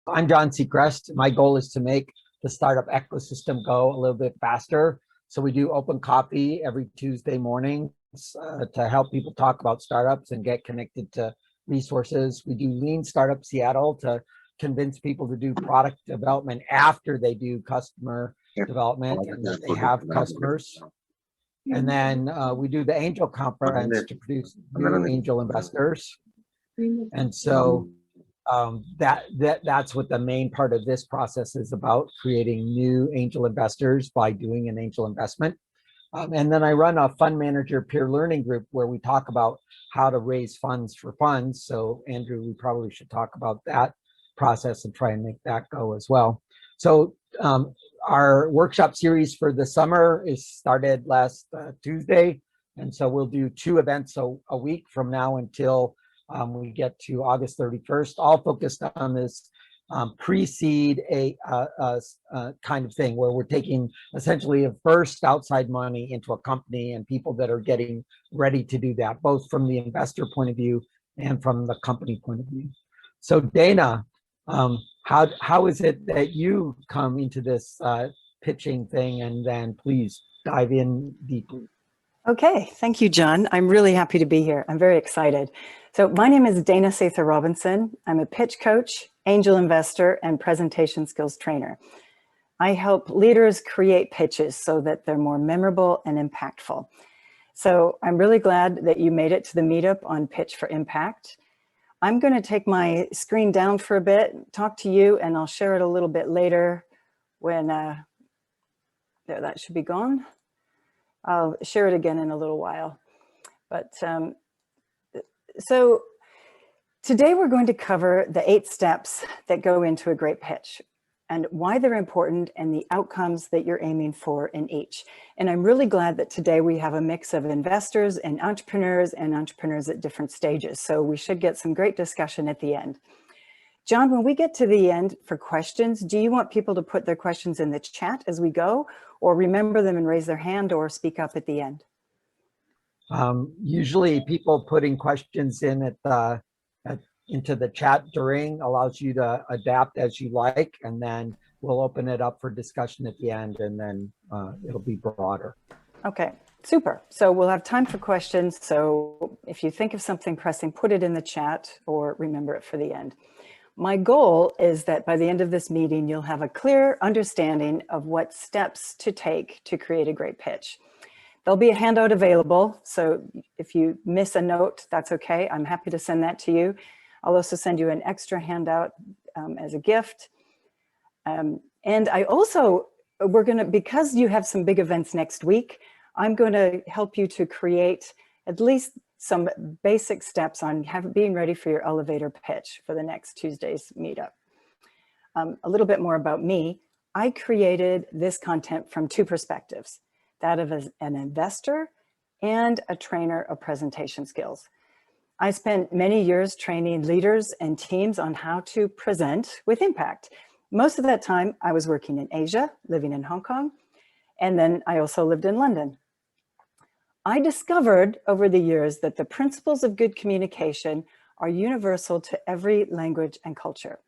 I'm John Seacrest. My goal is to make the startup ecosystem go a little bit faster. So we do open coffee every Tuesday mornings to help people talk about startups and get connected to resources. We do Lean Startup Seattle to convince people to do product development after they do customer development and that they have customers. And then we do the Angel Conference to produce new angel investors. And so that's what the main part of this process is about, creating new angel investors by doing an angel investment. And then I run a fund manager peer learning group where we talk about how to raise funds for funds. So Andrew, we probably should talk about that process and try and make that go as well. So our workshop series for the summer is started last Tuesday. And so we'll do 2 events a week from now until we get to August 31st, all focused on this pre-seed kind of thing where we're taking essentially a first outside money into a company and people that are getting ready to do that, both from the investor point of view and from the company point of view. So Dana, how is it that you come into this pitching thing, and then please dive in deeply. Okay, thank you, John. I'm really happy to be here. I'm very excited. So my name is Dana Sather Robinson. I'm a pitch coach, angel investor, and presentation skills trainer. I help leaders create pitches so that they're more memorable and impactful. So I'm really glad that you made it to the meetup on Pitch for Impact. I'm going to take my screen down for a bit, talk to you, and I'll share it a little bit later when, there, that should be gone. I'll share it again in a little while. But so today we're going to cover the 8 steps that go into a great pitch and why they're important and the outcomes that you're aiming for in each. And I'm really glad that today we have a mix of investors and entrepreneurs at different stages. So we should get some great discussion at the end. John, when we get to the end for questions, do you want people to put their questions in the chat as we go, or remember them and raise their hand, or speak up at the end? Usually people putting questions in into the chat during allows you to adapt as you like, and then we'll open it up for discussion at the end, and then it'll be broader. Okay, super. So we'll have time for questions. So if you think of something pressing, put it in the chat or remember it for the end. My goal is that by the end of this meeting, you'll have a clear understanding of what steps to take to create a great pitch. There'll be a handout available, so if you miss a note, that's okay. I'm happy to send that to you. I'll also send you an extra handout as a gift. And I also, because you have some big events next week, I'm going to help you to create at least some basic steps on being ready for your elevator pitch for the next Tuesday's meetup. A little bit more about me. I created this content from 2 perspectives, that of an investor and a trainer of presentation skills. I spent many years training leaders and teams on how to present with impact. Most of that time I was working in Asia, living in Hong Kong, and then I also lived in London. I discovered over the years that the principles of good communication are universal to every language and culture.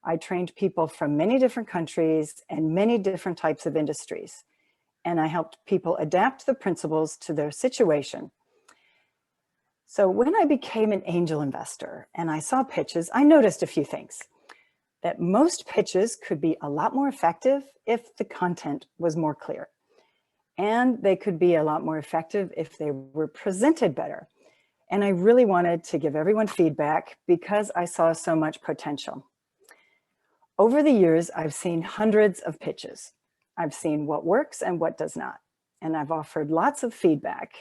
I trained people from many different countries and many different types of industries, and I helped people adapt the principles to their situation. So when I became an angel investor and I saw pitches, I noticed a few things. That most pitches could be a lot more effective if the content was more clear. And they could be a lot more effective if they were presented better. And I really wanted to give everyone feedback because I saw so much potential. Over the years, I've seen hundreds of pitches. I've seen what works and what does not. And I've offered lots of feedback,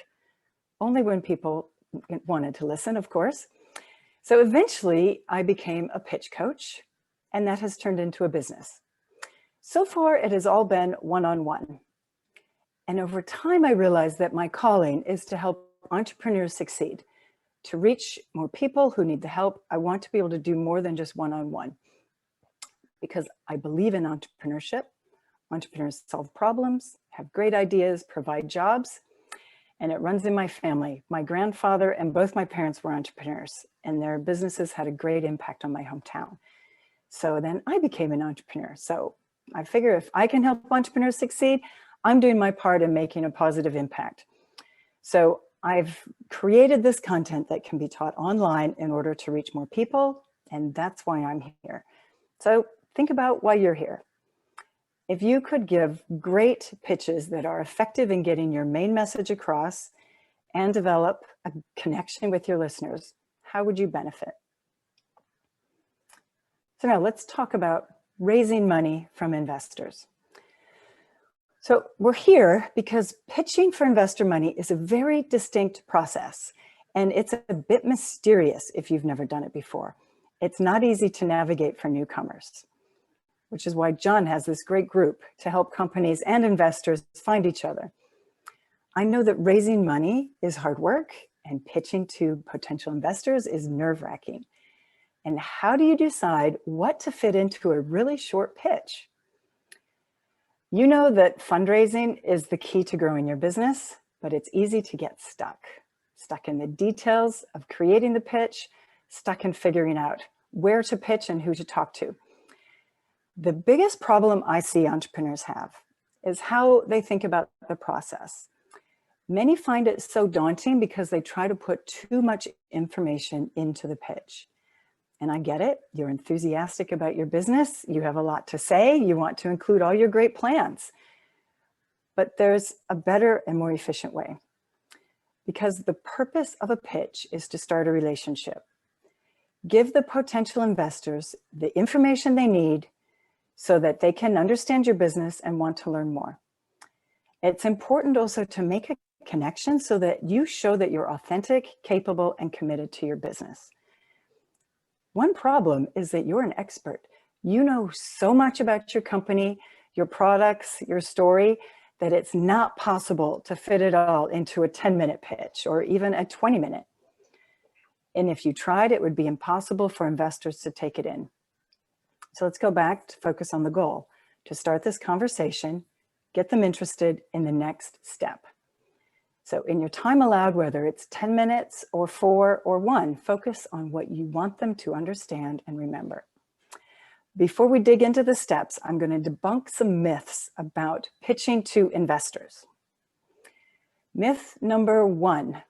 only when people wanted to listen, of course. So eventually I became a pitch coach, and that has turned into a business. So far, it has all been one-on-one. And over time, I realized that my calling is to help entrepreneurs succeed, to reach more people who need the help. I want to be able to do more than just one-on-one because I believe in entrepreneurship. Entrepreneurs solve problems, have great ideas, provide jobs, and it runs in my family. My grandfather and both my parents were entrepreneurs, and their businesses had a great impact on my hometown. So then I became an entrepreneur. So I figure if I can help entrepreneurs succeed, I'm doing my part in making a positive impact. So I've created this content that can be taught online in order to reach more people, and that's why I'm here. So think about why you're here. If you could give great pitches that are effective in getting your main message across and develop a connection with your listeners, how would you benefit? So now let's talk about raising money from investors. So we're here because pitching for investor money is a very distinct process, and it's a bit mysterious if you've never done it before. It's not easy to navigate for newcomers, which is why John has this great group to help companies and investors find each other. I know that raising money is hard work, and pitching to potential investors is nerve-wracking. And how do you decide what to fit into a really short pitch? You know that fundraising is the key to growing your business, but it's easy to get stuck in the details of creating the pitch, stuck in figuring out where to pitch and who to talk to. The biggest problem I see entrepreneurs have is how they think about the process. Many find it so daunting because they try to put too much information into the pitch. And I get it, you're enthusiastic about your business, you have a lot to say, you want to include all your great plans. But there's a better and more efficient way. Because the purpose of a pitch is to start a relationship. Give the potential investors the information they need so that they can understand your business and want to learn more. It's important also to make a connection so that you show that you're authentic, capable, and committed to your business. One problem is that you're an expert. You know so much about your company, your products, your story, that it's not possible to fit it all into a 10-minute pitch or even a 20-minute. And if you tried, it would be impossible for investors to take it in. So let's go back to focus on the goal, to start this conversation, get them interested in the next step. So in your time allowed, whether it's 10 minutes or 4 or 1, focus on what you want them to understand and remember. Before we dig into the steps, I'm going to debunk some myths about pitching to investors. Myth number 1,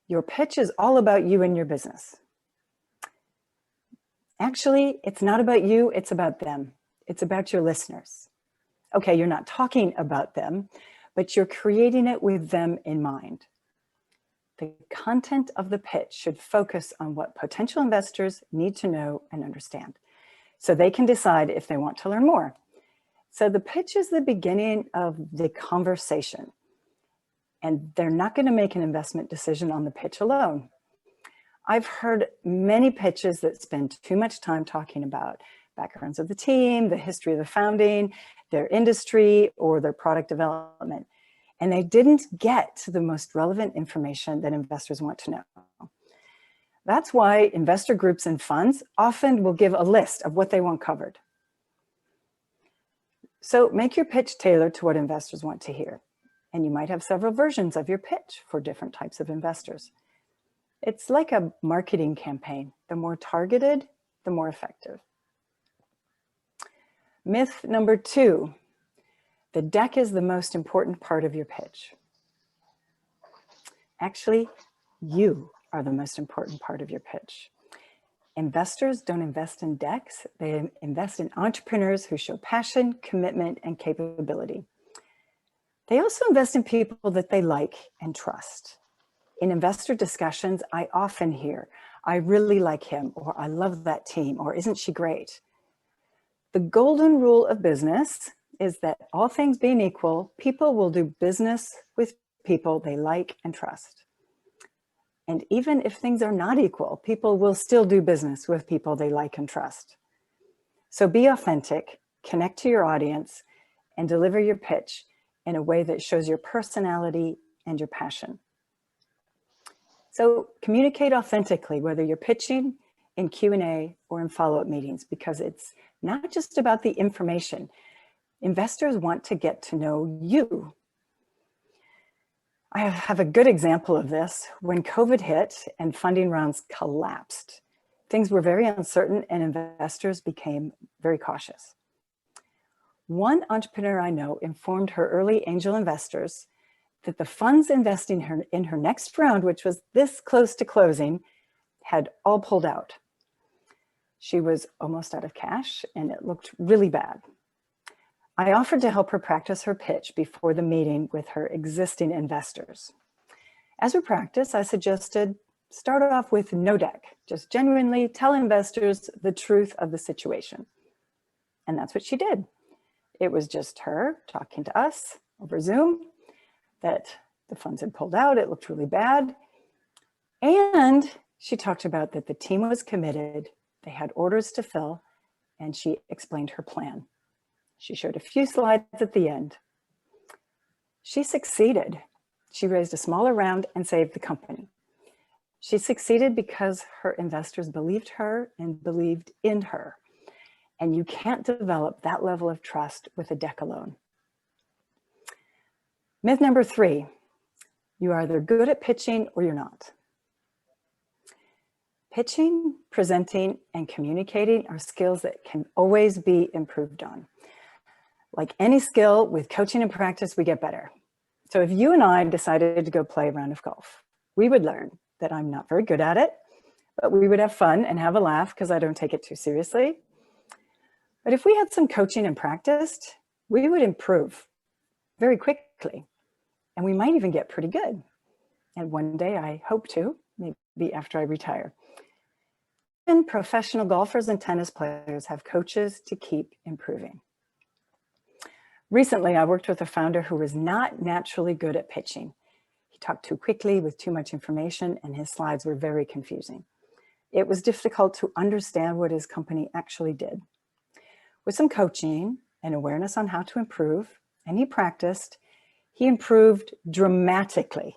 your pitch is all about you and your business. Actually, it's not about you, it's about them. It's about your listeners. Okay, you're not talking about them, but you're creating it with them in mind. The content of the pitch should focus on what potential investors need to know and understand, so they can decide if they want to learn more. So the pitch is the beginning of the conversation, and they're not going to make an investment decision on the pitch alone. I've heard many pitches that spend too much time talking about backgrounds of the team, the history of the founding, their industry, or their product development. And they didn't get to the most relevant information that investors want to know. That's why investor groups and funds often will give a list of what they want covered. So make your pitch tailored to what investors want to hear. And you might have several versions of your pitch for different types of investors. It's like a marketing campaign. The more targeted, the more effective. Myth number 2, the deck is the most important part of your pitch. Actually, you are the most important part of your pitch. Investors don't invest in decks, they invest in entrepreneurs who show passion, commitment, and capability. They also invest in people that they like and trust. In investor discussions, I often hear, I really like him, or I love that team, or isn't she great? The golden rule of business is that all things being equal, people will do business with people they like and trust. And even if things are not equal, people will still do business with people they like and trust. So be authentic, connect to your audience, and deliver your pitch in a way that shows your personality and your passion. So communicate authentically, whether you're pitching in Q&A or in follow-up meetings, because it's not just about the information. Investors want to get to know you. I have a good example of this. When COVID hit and funding rounds collapsed, Things were very uncertain and investors became very cautious. One entrepreneur I know informed her early angel investors that the funds investing in her next round, which was this close to closing, had all pulled out. She was almost out of cash and it looked really bad. I offered to help her practice her pitch before the meeting with her existing investors. As we practice, I suggested start off with no deck, just genuinely tell investors the truth of the situation. And that's what she did. It was just her talking to us over Zoom that the funds had pulled out, it looked really bad. And she talked about that the team was committed, they had orders to fill, and she explained her plan. She showed a few slides at the end. She succeeded. She raised a smaller round and saved the company. She succeeded because her investors believed her and believed in her. And you can't develop that level of trust with a deck alone. Myth number 3, you are either good at pitching or you're not. Pitching, presenting, and communicating are skills that can always be improved on. Like any skill, with coaching and practice, we get better. So if you and I decided to go play a round of golf, we would learn that I'm not very good at it, but we would have fun and have a laugh because I don't take it too seriously. But if we had some coaching and practiced, we would improve very quickly, and we might even get pretty good. And one day I hope to, maybe after I retire. And professional golfers and tennis players have coaches to keep improving. Recently, I worked with a founder who was not naturally good at pitching. He talked too quickly with too much information, and his slides were very confusing. It was difficult to understand what his company actually did. With some coaching and awareness on how to improve, and he practiced, he improved dramatically.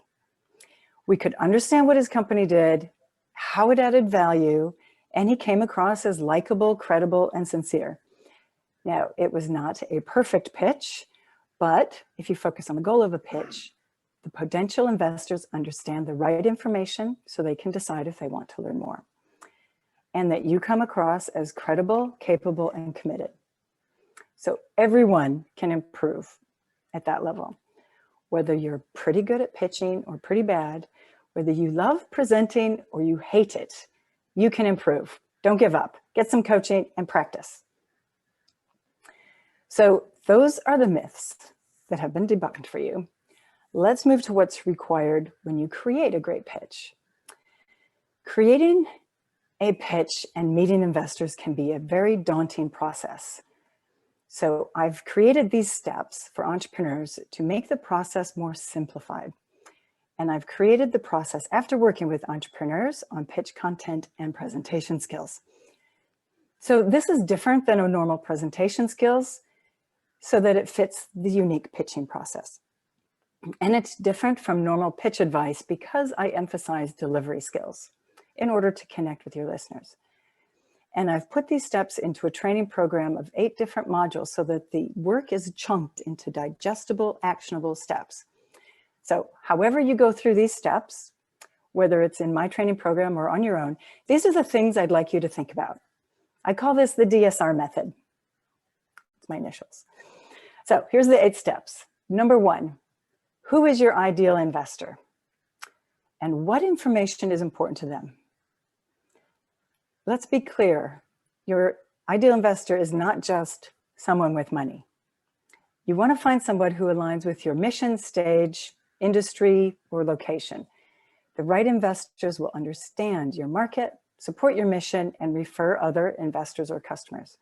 We could understand what his company did, how it added value, and he came across as likable, credible, and sincere. Now, it was not a perfect pitch, but if you focus on the goal of a pitch, the potential investors understand the right information so they can decide if they want to learn more. And that you come across as credible, capable, and committed. So everyone can improve at that level. Whether you're pretty good at pitching or pretty bad, whether you love presenting or you hate it, you can improve. Don't give up. Get some coaching and practice. So those are the myths that have been debunked for you. Let's move to what's required when you create a great pitch. Creating a pitch and meeting investors can be a very daunting process. So I've created these steps for entrepreneurs to make the process more simplified. And I've created the process after working with entrepreneurs on pitch content and presentation skills. So this is different than a normal presentation skills so that it fits the unique pitching process. And it's different from normal pitch advice because I emphasize delivery skills in order to connect with your listeners. And I've put these steps into a training program of 8 different modules so that the work is chunked into digestible, actionable steps. So however you go through these steps, whether it's in my training program or on your own, these are the things I'd like you to think about. I call this the Dsr Method. It's my initials. So here's the 8 steps. Number 1, who is your ideal investor? And what information is important to them? Let's be clear. Your ideal investor is not just someone with money. You want to find someone who aligns with your mission, stage, industry, or location. The right investors will understand your market, support your mission, and refer other investors or customers.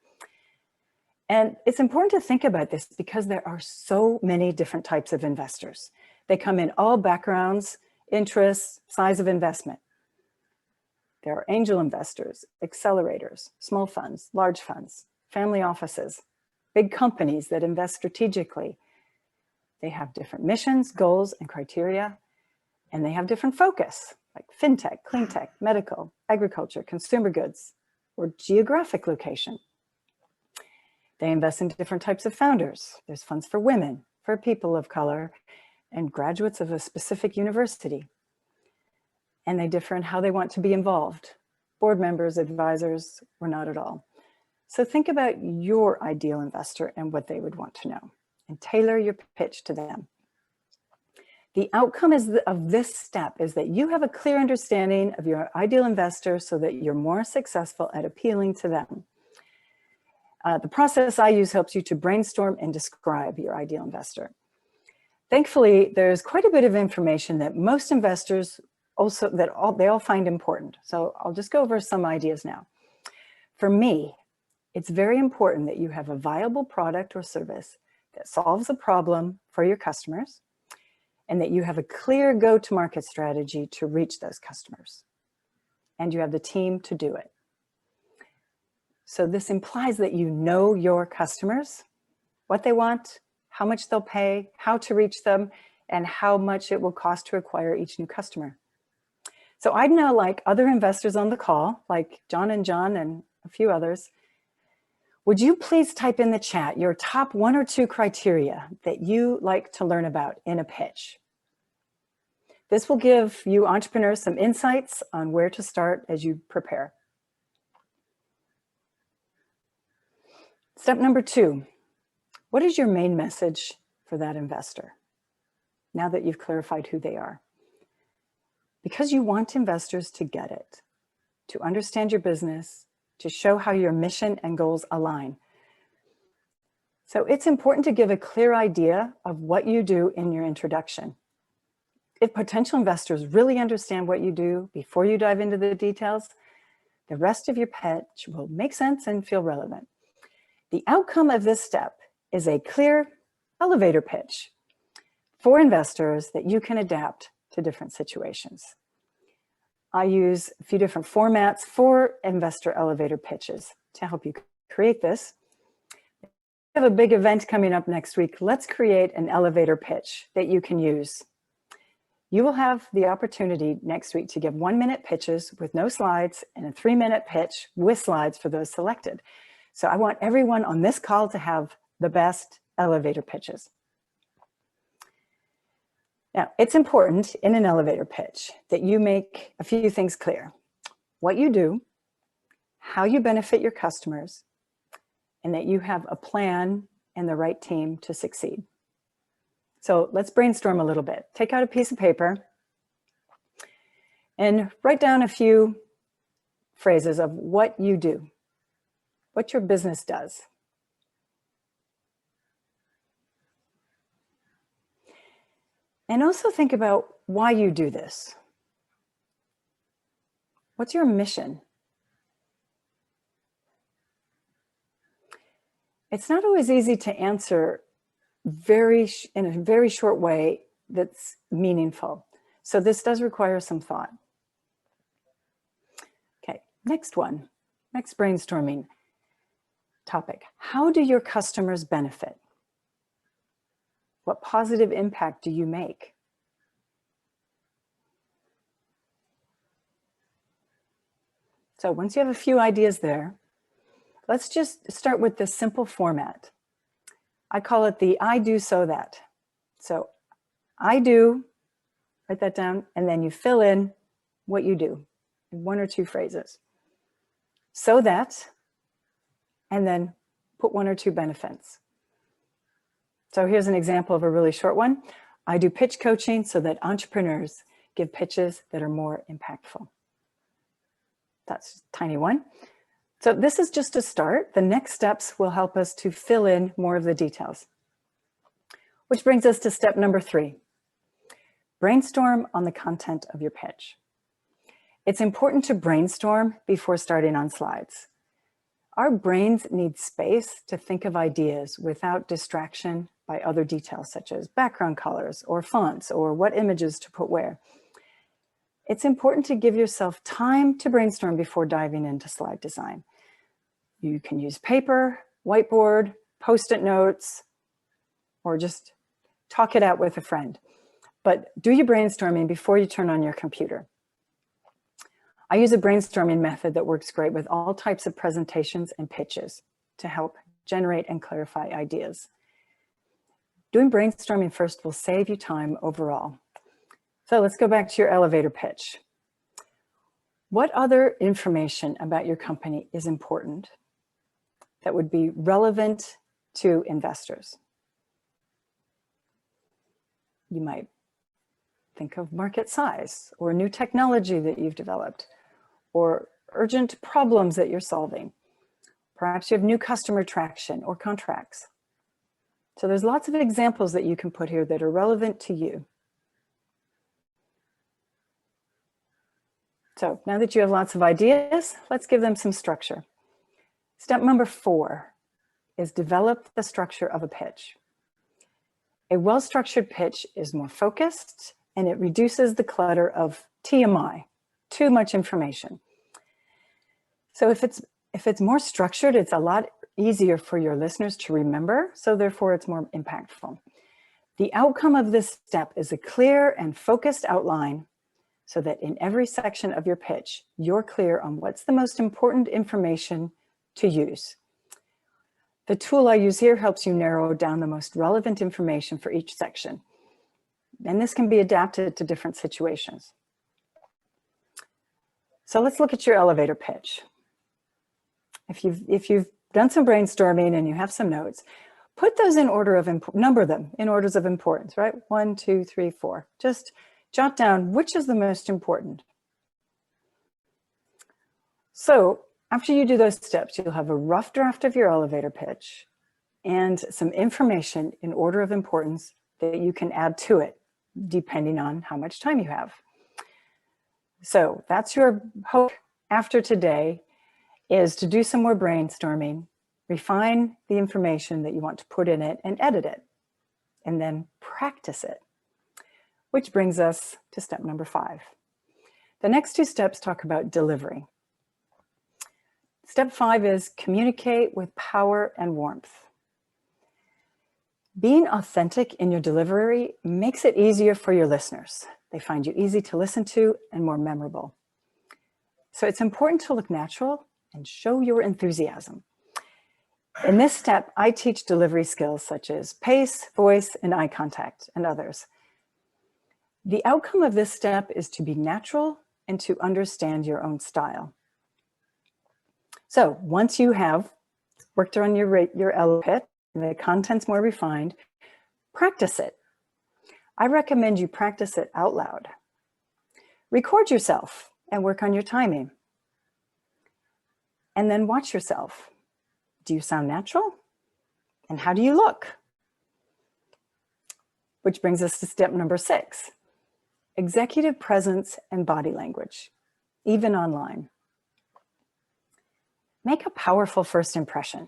And it's important to think about this because there are so many different types of investors. They come in all backgrounds, interests, size of investment. There are angel investors, accelerators, small funds, large funds, family offices, big companies that invest strategically. They have different missions, goals, and criteria, and they have different focus, like fintech, clean tech, medical, agriculture, consumer goods, or geographic location. They invest in different types of founders. There's funds for women, for people of color, and graduates of a specific university. And they differ in how they want to be involved. board members, advisors, or not at all. So think about your ideal investor and what they would want to know, and tailor your pitch to them. The outcome of this step is that you have a clear understanding of your ideal investor so that you're more successful at appealing to them. The process I use helps you to brainstorm and describe your ideal investor. Thankfully, there's quite a bit of information that most investors they all find important. So I'll just go over some ideas now. For me, it's very important that you have a viable product or service that solves a problem for your customers, and that you have a clear go-to-market strategy to reach those customers, and you have the team to do it. So this implies that you know your customers, what they want, how much they'll pay, how to reach them, and how much it will cost to acquire each new customer. So I'd now like other investors on the call, like John and a few others, would you please type in the chat your top 1 or 2 criteria that you like to learn about in a pitch? This will give you entrepreneurs some insights on where to start as you prepare. Step number 2, what is your main message for that investor now that you've clarified who they are? Because you want investors to get it, to understand your business, to show how your mission and goals align. So it's important to give a clear idea of what you do in your introduction. If potential investors really understand what you do before you dive into the details, the rest of your pitch will make sense and feel relevant. The outcome of this step is a clear elevator pitch for investors that you can adapt to different situations. I use a few different formats for investor elevator pitches to help you create this. We have a big event coming up next week. Let's create an elevator pitch that you can use. You will have the opportunity next week to give 1-minute pitches with no slides and a 3-minute pitch with slides for those selected. So I want everyone on this call to have the best elevator pitches. Now, it's important in an elevator pitch that you make a few things clear: what you do, how you benefit your customers, and that you have a plan and the right team to succeed. So let's brainstorm a little bit. Take out a piece of paper and write down a few phrases of what you do, what your business does. And also think about why you do this. What's your mission? It's not always easy to answer in a very short way that's meaningful. So this does require some thought. Okay, next brainstorming topic. How do your customers benefit? What positive impact do you make? So once you have a few ideas there, let's just start with this simple format. I call it the I do so that. So I do, write that down, and then you fill in what you do in 1 or 2 phrases. So that, and then put 1 or 2 benefits. So here's an example of a really short one. I do pitch coaching so that entrepreneurs give pitches that are more impactful. That's a tiny one. So this is just a start. The next steps will help us to fill in more of the details. Which brings us to step number 3. Brainstorm on the content of your pitch. It's important to brainstorm before starting on slides. Our brains need space to think of ideas without distraction by other details such as background colors or fonts or what images to put where. It's important to give yourself time to brainstorm before diving into slide design. You can use paper, whiteboard, Post-it notes, or just talk it out with a friend. But do your brainstorming before you turn on your computer. I use a brainstorming method that works great with all types of presentations and pitches to help generate and clarify ideas. Doing brainstorming first will save you time overall. So let's go back to your elevator pitch. What other information about your company is important that would be relevant to investors? You might think of market size, or new technology that you've developed, or urgent problems that you're solving. Perhaps you have new customer traction or contracts. So there's lots of examples that you can put here that are relevant to you. So now that you have lots of ideas, let's give them some structure. Step number 4 is develop the structure of a pitch. A well-structured pitch is more focused, and it reduces the clutter of TMI, too much information. So if it's more structured, it's a lot easier for your listeners to remember, so therefore it's more impactful. The outcome of this step is a clear and focused outline so that in every section of your pitch, you're clear on what's the most important information to use. The tool I use here helps you narrow down the most relevant information for each section. And this can be adapted to different situations. So let's look at your elevator pitch. If you've done some brainstorming and you have some notes, put those in order of, number them in orders of importance, right? 1, 2, 3, 4. Just jot down which is the most important. So after you do those steps, you'll have a rough draft of your elevator pitch and some information in order of importance that you can add to it, depending on how much time you have. So that's your hope after today, is to do some more brainstorming, refine the information that you want to put in it and edit it, and then practice it. Which brings us to step number 5. The next 2 steps talk about delivery. Step 5 is communicate with power and warmth. Being authentic in your delivery makes it easier for your listeners. They find you easy to listen to and more memorable. So it's important to look natural and show your enthusiasm. In this step, I teach delivery skills such as pace, voice, and eye contact, and others. The outcome of this step is to be natural and to understand your own style. So once you have worked on your elevator pitch and the content's more refined, practice it. I recommend you practice it out loud. Record yourself and work on your timing. And then watch yourself. Do you sound natural? And how do you look? Which brings us to step number 6, executive presence and body language, even online. Make a powerful first impression.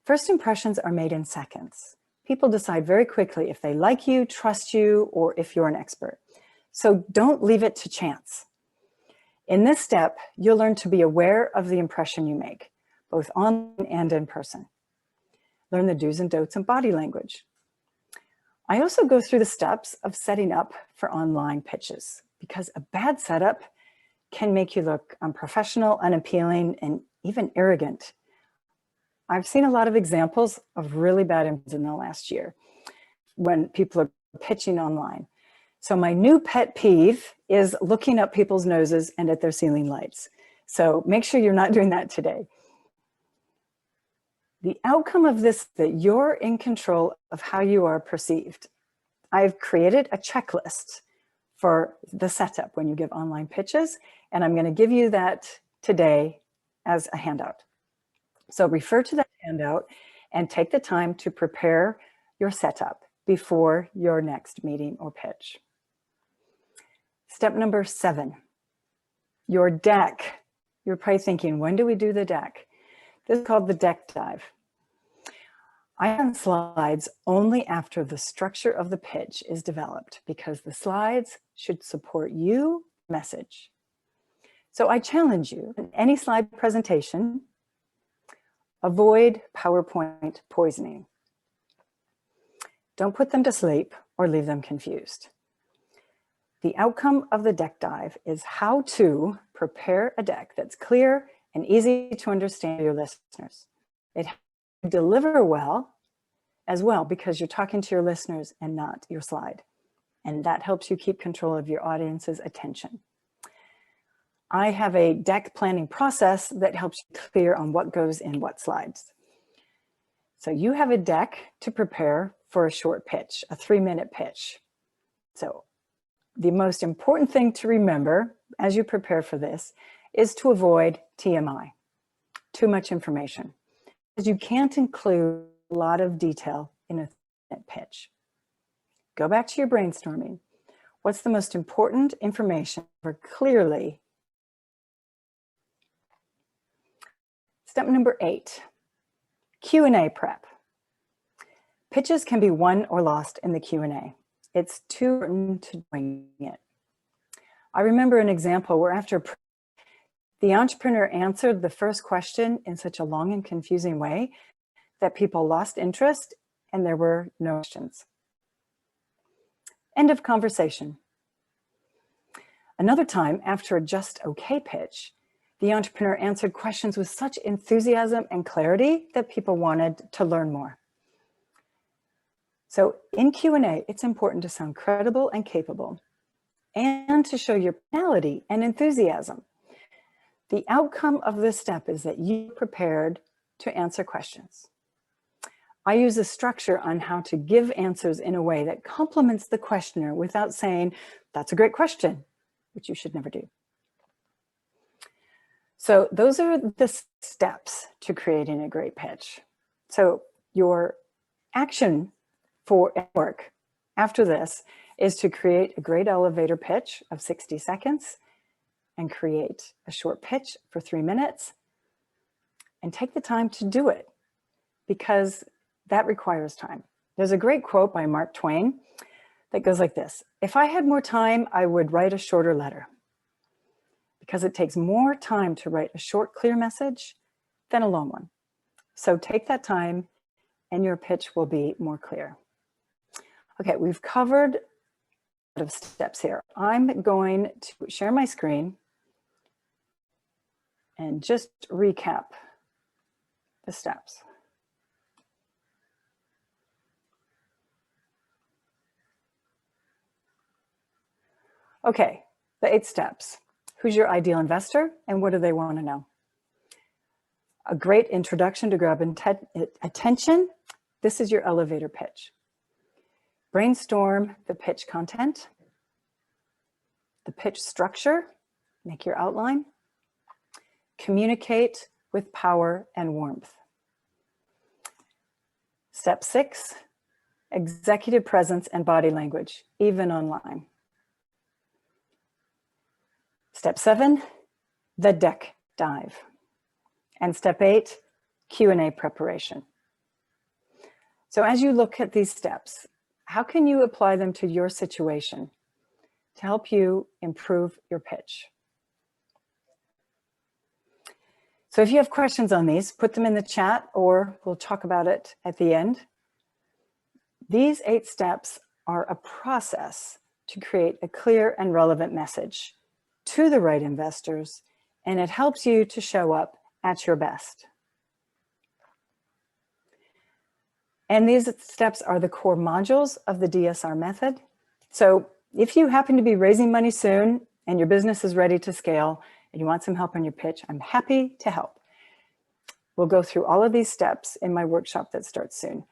First impressions are made in seconds. People decide very quickly if they like you, trust you, or if you're an expert. So don't leave it to chance. In this step, you'll learn to be aware of the impression you make, both online and in person. Learn the do's and don'ts in body language. I also go through the steps of setting up for online pitches, because a bad setup can make you look unprofessional, unappealing, and even arrogant. I've seen a lot of examples of really bad images in the last year when people are pitching online. So my new pet peeve is looking up people's noses and at their ceiling lights. So make sure you're not doing that today. The outcome of this is that you're in control of how you are perceived. I've created a checklist for the setup when you give online pitches, and I'm going to give you that today as a handout. So refer to that handout and take the time to prepare your setup before your next meeting or pitch. Step number 7, your deck. You're probably thinking, when do we do the deck? This is called the deck dive. I add slides only after the structure of the pitch is developed, because the slides should support your message. So I challenge you, in any slide presentation, avoid PowerPoint poisoning. Don't put them to sleep or leave them confused. The outcome of the deck dive is how to prepare a deck that's clear and easy to understand your listeners. It helps you deliver well as well, because you're talking to your listeners and not your slide. And that helps you keep control of your audience's attention. I have a deck planning process that helps you clear on what goes in what slides. So you have a deck to prepare for a short pitch, a 3-minute pitch. So the most important thing to remember as you prepare for this is to avoid TMI, too much information, because you can't include a lot of detail in a 3-minute pitch. Go back to your brainstorming. What's the most important information for clearly? Step number 8, Q&A prep. Pitches can be won or lost in the Q&A. It's too important to doing it. I remember an example where after the entrepreneur answered the first question in such a long and confusing way that people lost interest and there were no questions. End of conversation. Another time, after a just okay pitch, the entrepreneur answered questions with such enthusiasm and clarity that people wanted to learn more. So in Q&A, it's important to sound credible and capable and to show your personality and enthusiasm. The outcome of this step is that you're prepared to answer questions. I use a structure on how to give answers in a way that compliments the questioner without saying, that's a great question, which you should never do. So those are the steps to creating a great pitch. So your action for work after this is to create a great elevator pitch of 60 seconds and create a short pitch for 3 minutes and take the time to do it because that requires time. There's a great quote by Mark Twain that goes like this: if I had more time, I would write a shorter letter, because it takes more time to write a short, clear message than a long one. So take that time and your pitch will be more clear. Okay, we've covered a lot of steps here. I'm going to share my screen and just recap the steps. Okay, the 8 steps. Who's your ideal investor and what do they want to know? A great introduction to grab attention. This is your elevator pitch. Brainstorm the pitch content, the pitch structure, make your outline. Communicate with power and warmth. Step 6, executive presence and body language, even online. Step 7, the deck dive. And step 8, Q&A preparation. So as you look at these steps, how can you apply them to your situation to help you improve your pitch? So if you have questions on these, put them in the chat or we'll talk about it at the end. These 8 steps are a process to create a clear and relevant message to the right investors, and it helps you to show up at your best. And these steps are the core modules of the DSR method. So if you happen to be raising money soon and your business is ready to scale and you want some help on your pitch, I'm happy to help. We'll go through all of these steps in my workshop that starts soon.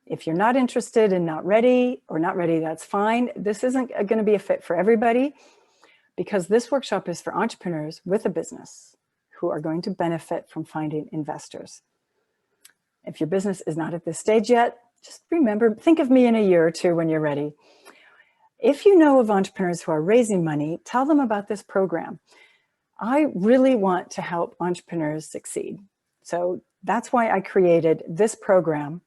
If you're not interested and not ready, that's fine. This isn't going to be a fit for everybody because this workshop is for entrepreneurs with a business who are going to benefit from finding investors. If your business is not at this stage yet, just remember, think of me in a year or 2 when you're ready. If you know of entrepreneurs who are raising money, tell them about this program. I really want to help entrepreneurs succeed. So that's why I created this program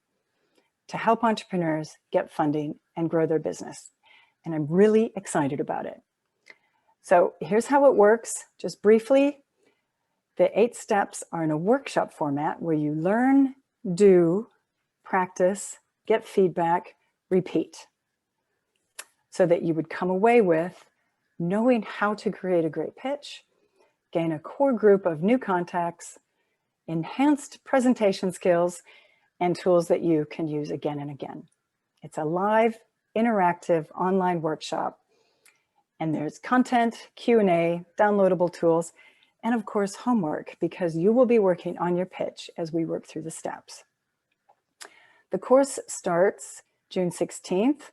to help entrepreneurs get funding and grow their business. And I'm really excited about it. So here's how it works, just briefly. The 8 steps are in a workshop format where you learn, do, practice, get feedback, repeat, so that you would come away with knowing how to create a great pitch, gain a core group of new contacts, enhanced presentation skills, and tools that you can use again and again. It's a live, interactive, online workshop, And there's content, Q&A, downloadable tools, and of course, homework, because you will be working on your pitch as we work through the steps. The course starts June 16th.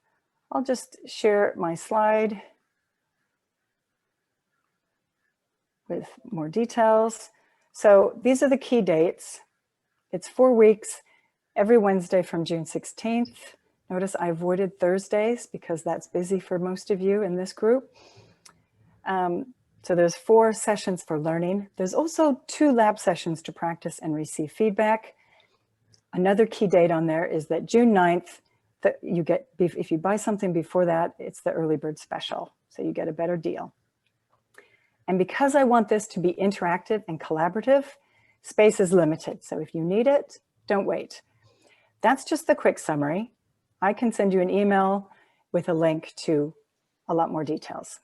I'll just share my slide with more details. So these are the key dates. It's 4 weeks, every Wednesday from June 16th. Notice I avoided Thursdays because that's busy for most of you in this group. So there's 4 sessions for learning. There's also 2 lab sessions to practice and receive feedback. Another key date on there is that June 9th, that you get, if you buy something before that, it's the early bird special. So you get a better deal. And because I want this to be interactive and collaborative, space is limited. So if you need it, don't wait. That's just the quick summary. I can send you an email with a link to a lot more details.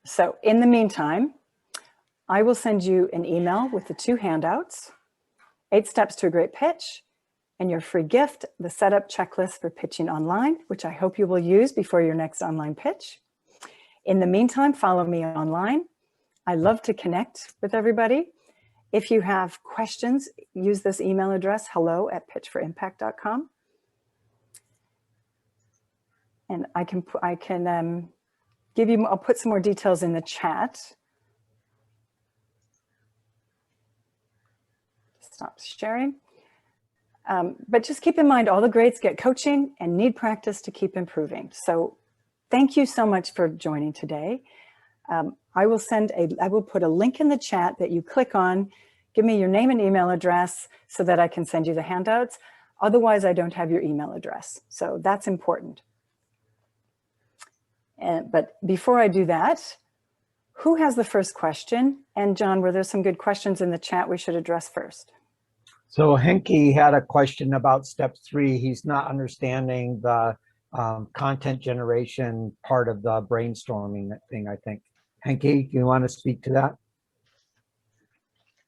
So in the meantime, I will send you an email with the 2 handouts, 8 steps to a great pitch, and your free gift, the setup checklist for pitching online, which I hope you will use before your next online pitch. In the meantime, follow me online. I love to connect with everybody. If you have questions, use this email address, hello@pitchforimpact.com. And I'll put some more details in the chat. Stop sharing. But just keep in mind, all the greats get coaching and need practice to keep improving. So thank you so much for joining today. I will put a link in the chat that you click on. Give me your name and email address so that I can send you the handouts. Otherwise, I don't have your email address. So that's important. But before I do that, who has the first question? And John, were there some good questions in the chat we should address first? So Henke had a question about step 3. He's not understanding the content generation part of the brainstorming thing, I think. Henke, do you want to speak to that?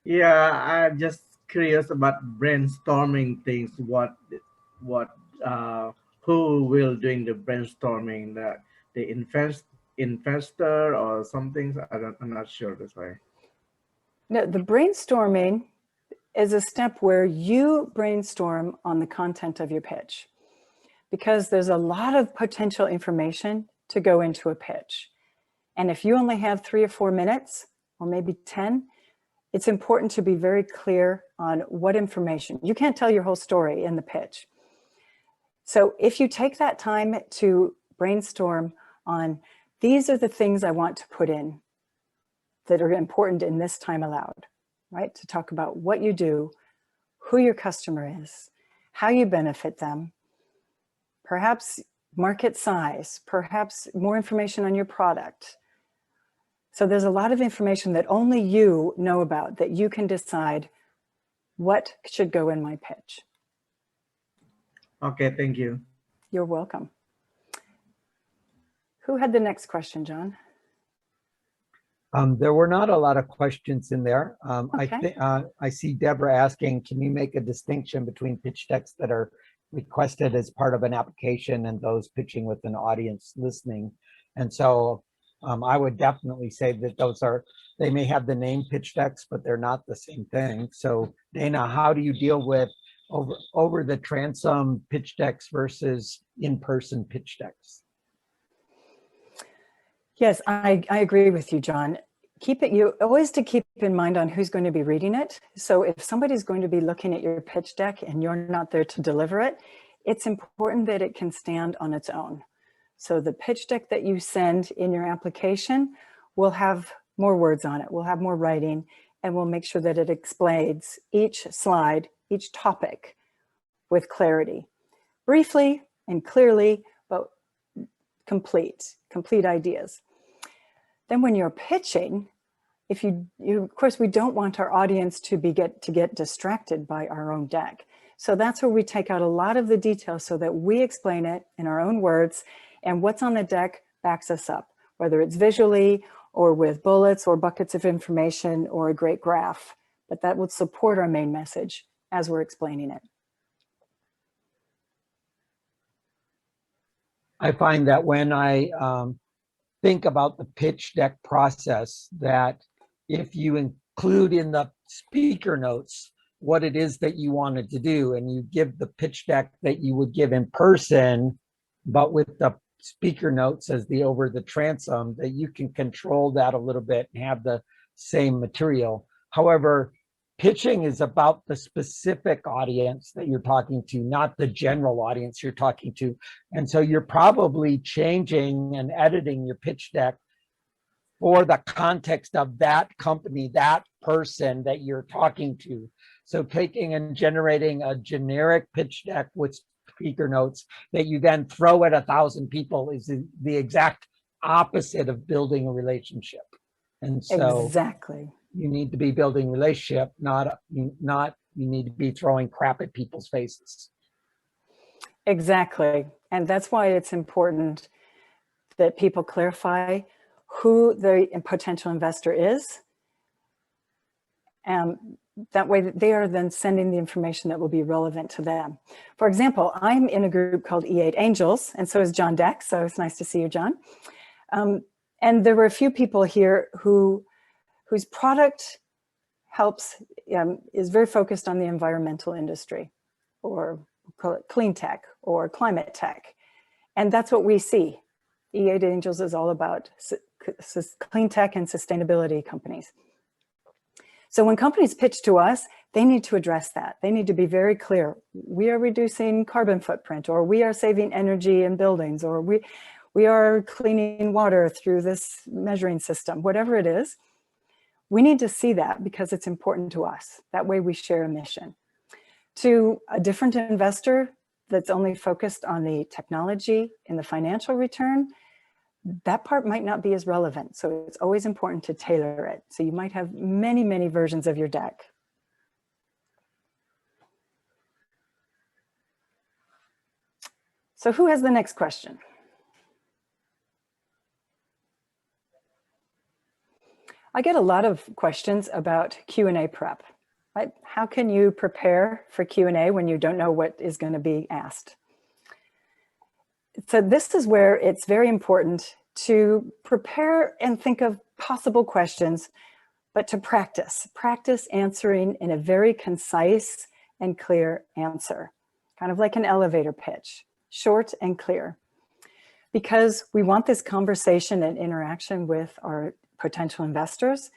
Yeah, I'm just curious about brainstorming things. Who will doing the brainstorming? The investor or something? I'm not sure this way. No, the brainstorming is a step where you brainstorm on the content of your pitch, because there's a lot of potential information to go into a pitch. And if you only have 3 or 4 minutes, or maybe 10, it's important to be very clear on what information. You can't tell your whole story in the pitch. So if you take that time to brainstorm on, these are the things I want to put in that are important in this time allowed, right? To talk about what you do, who your customer is, how you benefit them, perhaps market size, perhaps more information on your product. So there's a lot of information that only you know about that you can decide what should go in my pitch. Okay, thank you. You're welcome. Who had the next question, John? There were not a lot of questions in there. Okay. I see Deborah asking, can you make a distinction between pitch decks that are requested as part of an application and those pitching with an audience listening? And so I would definitely say that they may have the name pitch decks, but they're not the same thing. So Dana, how do you deal with over the transom pitch decks versus in-person pitch decks? Yes, I agree with you, John. You always to keep in mind on who's going to be reading it. So if somebody's going to be looking at your pitch deck and you're not there to deliver it, it's important that it can stand on its own. So the pitch deck that you send in your application will have more words on it, we'll have more writing, and we'll make sure that it explains each slide, each topic with clarity. Briefly and clearly, but complete ideas. Then when you're pitching, of course, we don't want our audience to get distracted by our own deck. So that's where we take out a lot of the details so that we explain it in our own words, and what's on the deck backs us up, whether it's visually or with bullets or buckets of information or a great graph, but that would support our main message as we're explaining it. I find that when I think about the pitch deck process, that if you include in the speaker notes what it is that you wanted to do, and you give the pitch deck that you would give in person, but with the speaker notes as the over the transom, that you can control that a little bit and have the same material. However, pitching is about the specific audience that you're talking to, not the general audience you're talking to. And so you're probably changing and editing your pitch deck for the context of that company, that person that you're talking to. So taking and generating a generic pitch deck with speaker notes that you then throw at 1,000 people is the exact opposite of building a relationship. And so Exactly. you need to be building relationship, not you need to be throwing crap at people's faces. Exactly. And that's why it's important that people clarify who the potential investor is. And that way they are then sending the information that will be relevant to them. For example, I'm in a group called E8 Angels, and so is John Deck. So it's nice to see you, John. And there were a few people here whose product is very focused on the environmental industry, or call it clean tech or climate tech. And that's what we see. E8 Angels is all about clean tech and sustainability companies. So when companies pitch to us, they need to address that. They need to be very clear. We are reducing carbon footprint, or we are saving energy in buildings, or we are cleaning water through this measuring system, whatever it is. We need to see that because it's important to us. That way we share a mission. To a different investor that's only focused on the technology and the financial return, that part might not be as relevant. So it's always important to tailor it. So you might have many, many versions of your deck. So who has the next question? I get a lot of questions about Q&A prep. Right? How can you prepare for Q&A when you don't know what is going to be asked? So this is where it's very important to prepare and think of possible questions, but to practice answering in a very concise and clear answer, kind of like an elevator pitch, short and clear, because we want this conversation and interaction with our potential investors.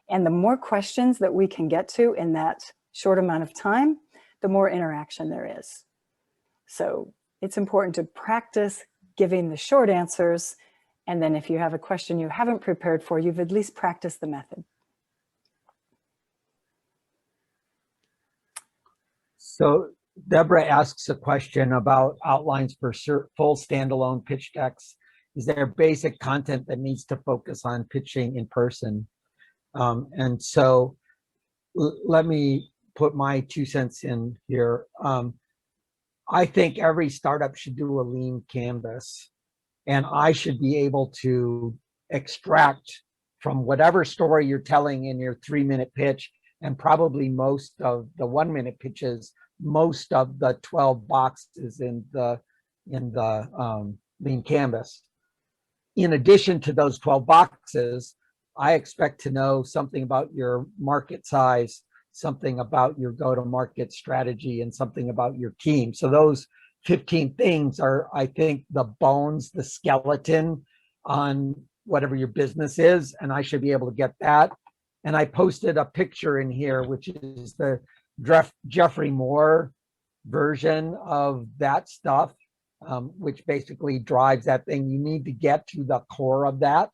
And the more questions that we can get to in that short amount of time, the more interaction there is. So it's important to practice giving the short answers. And then if you have a question you haven't prepared for, you've at least practiced the method. So Deborah asks a question about outlines for full standalone pitch decks. Is there basic content that needs to focus on pitching in person? And so let me put my 2 cents in here. I think every startup should do a lean canvas, and I should be able to extract from whatever story you're telling in your 3-minute pitch, and probably most of the 1-minute pitches, most of the 12 boxes in the lean canvas. In addition to those 12 boxes, I expect to know something about your market size, something about your go-to-market strategy, and something about your team. So those 15 things are, I think, the bones, the skeleton on whatever your business is, and I should be able to get that. And I posted a picture in here, which is the Jeffrey Moore version of that stuff, which basically drives that thing. You need to get to the core of that.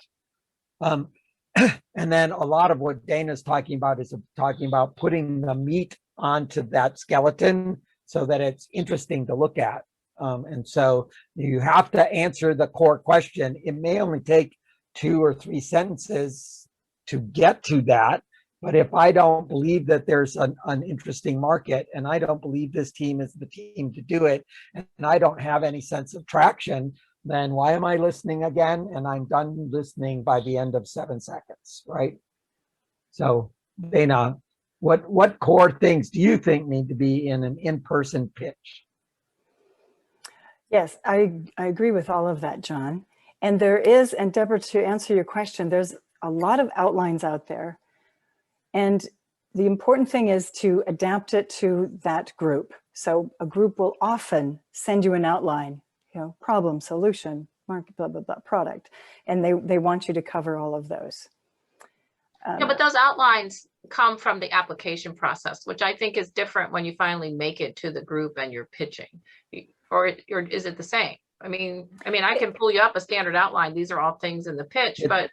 And then a lot of what Dana's talking about is talking about putting the meat onto that skeleton so that it's interesting to look at. And so you have to answer the core question. It may only take 2 or 3 sentences to get to that. But if I don't believe that there's an interesting market, and I don't believe this team is the team to do it, and I don't have any sense of traction, then why am I listening again? And I'm done listening by the end of 7 seconds, right? So Dana, what core things do you think need to be in an in-person pitch? Yes, I agree with all of that, John. And there is, and Deborah, to answer your question, there's a lot of outlines out there. And the important thing is to adapt it to that group. So a group will often send you an outline, problem, solution, market, blah, blah, blah, product. And they want you to cover all of those. Yeah, but those outlines come from the application process, which I think is different when you finally make it to the group and you're pitching. Or is it the same? I mean, I can pull you up a standard outline. These are all things in the pitch, but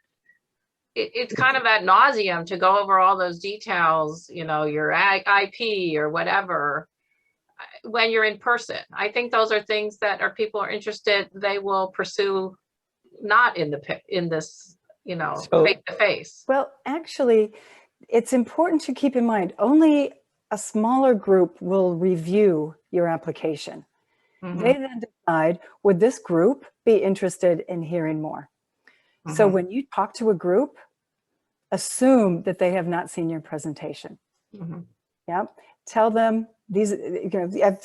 it's kind of ad nauseum to go over all those details, your IP or whatever, when you're in person. I think those are things that people are interested, they will pursue, not in this, face to face. Well, actually, it's important to keep in mind, only a smaller group will review your application. Mm-hmm. They then decide, would this group be interested in hearing more? Mm-hmm. So when you talk to a group, assume that they have not seen your presentation. Mm-hmm. Yeah. Tell them these,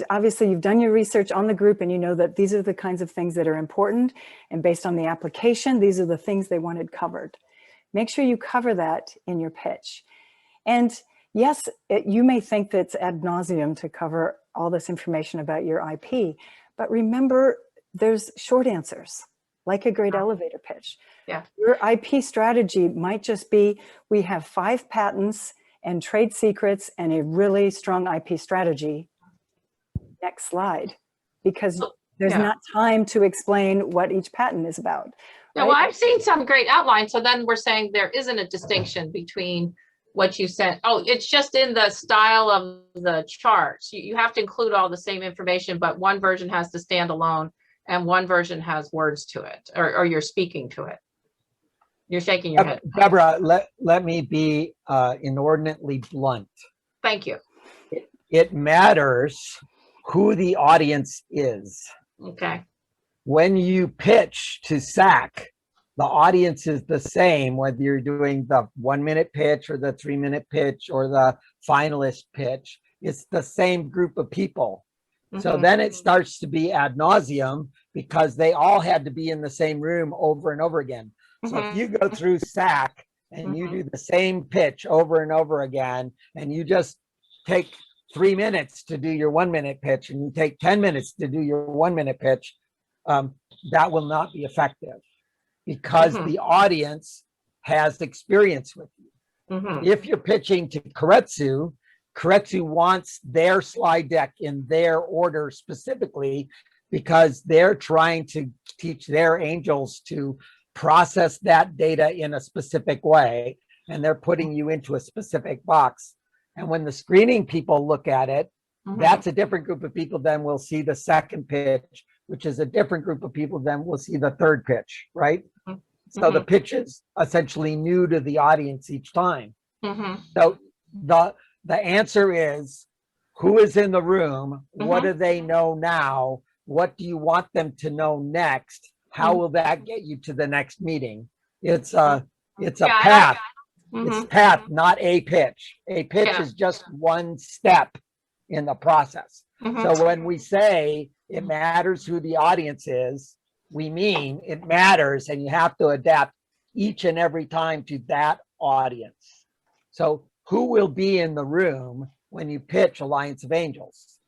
obviously you've done your research on the group and you know that these are the kinds of things that are important. And based on the application, these are the things they wanted covered. Make sure you cover that in your pitch. And yes, you may think that it's ad nauseum to cover all this information about your IP, but remember, there's short answers, like a great elevator pitch. Yeah. Your IP strategy might just be, we have 5 patents and trade secrets and a really strong IP strategy. Next slide, because there's not time to explain what each patent is about. Yeah, right? Well, I've seen some great outlines. So then we're saying there isn't a distinction between what you sent. Oh, it's just in the style of the charts. You have to include all the same information, but one version has to stand alone and one version has words to it, or you're speaking to it. You're shaking your head. Deborah, let me be inordinately blunt. Thank you. It matters who the audience is. Okay. When you pitch to SAC, the audience is the same, whether you're doing the 1-minute pitch or the 3-minute pitch or the finalist pitch. It's the same group of people. Mm-hmm. So then it starts to be ad nauseum because they all had to be in the same room over and over again. So if you go through SAC and you do the same pitch over and over again, and you just take 3 minutes to do your 1-minute pitch and you take 10 minutes to do your 1-minute pitch, that will not be effective because the audience has experience with you. If you're pitching to Keiretsu wants their slide deck in their order specifically because they're trying to teach their angels to process that data in a specific way, and they're putting you into a specific box. And when the screening people look at it, that's a different group of people than will see the second pitch, which is a different group of people than will see the third pitch, right? So the pitch is essentially new to the audience each time. So the answer is, who is in the room? What do they know now? What do you want them to know next? How will that get you to the next meeting? It's a path. It's path, not a pitch. A pitch is just one step in the process. So when we say it matters who the audience is, we mean it matters, and you have to adapt each and every time to that audience. So who will be in the room when you pitch Alliance of Angels?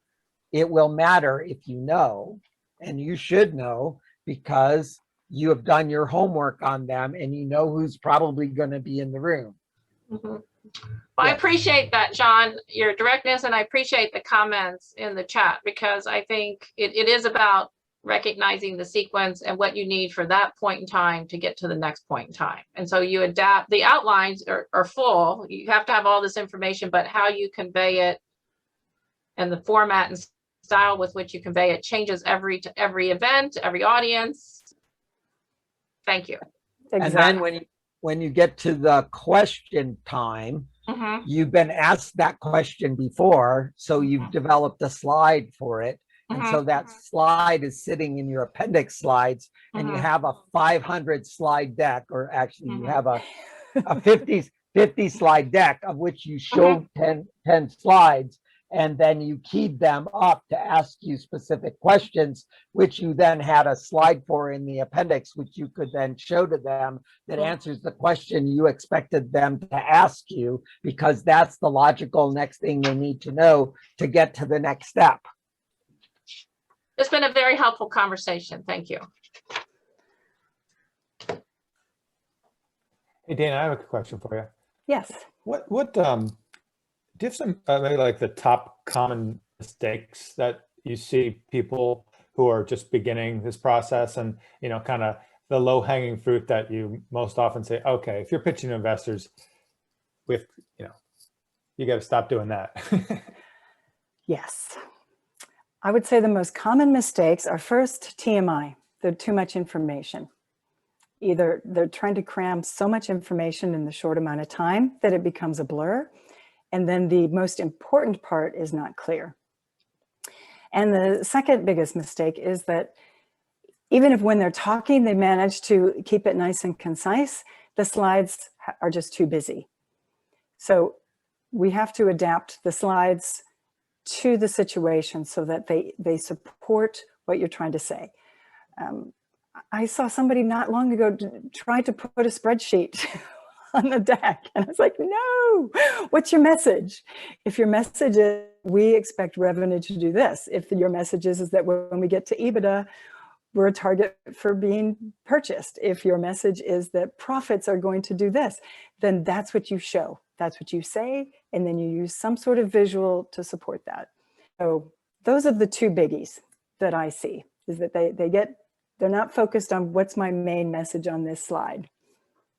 It will matter if you know, and you should know, because you have done your homework on them and you know who's probably going to be in the room. Well, I appreciate that, John, your directness, and I appreciate the comments in the chat, because I think it is about recognizing the sequence and what you need for that point in time to get to the next point in time. And so you adapt. The outlines are full. You have to have all this information, but how you convey it and the format and style with which you convey it changes every event, every audience. Thank you. Exactly. And then when you get to the question time, you've been asked that question before, so you've developed a slide for it. And so that slide is sitting in your appendix slides, and you have a 500 slide deck, or actually you have a 50 slide deck of which you show 10 slides, and then you keyed them up to ask you specific questions, which you then had a slide for in the appendix, which you could then show to them that answers the question you expected them to ask you, because that's the logical next thing they need to know to get to the next step. It's been a very helpful conversation. Thank you. Hey, Dana, I have a question for you. Yes. Do you have some maybe like the top common mistakes that you see people who are just beginning this process, and kind of the low hanging fruit that you most often say, okay, if you're pitching to investors, with you got to stop doing that. Yes. I would say the most common mistakes are first TMI. They're too much information. Either they're trying to cram so much information in the short amount of time that it becomes a blur. And then the most important part is not clear. And the second biggest mistake is that even if when they're talking, they manage to keep it nice and concise, the slides are just too busy. So we have to adapt the slides to the situation so that they support what you're trying to say. I saw somebody not long ago try to put a spreadsheet on the deck, and I was like, no, what's your message? If your message is, we expect revenue to do this. If your message is that when we get to EBITDA, we're a target for being purchased. If your message is that profits are going to do this, then that's what you show. That's what you say, and then you use some sort of visual to support that. So those are the two biggies that I see, is that they're not focused on what's my main message on this slide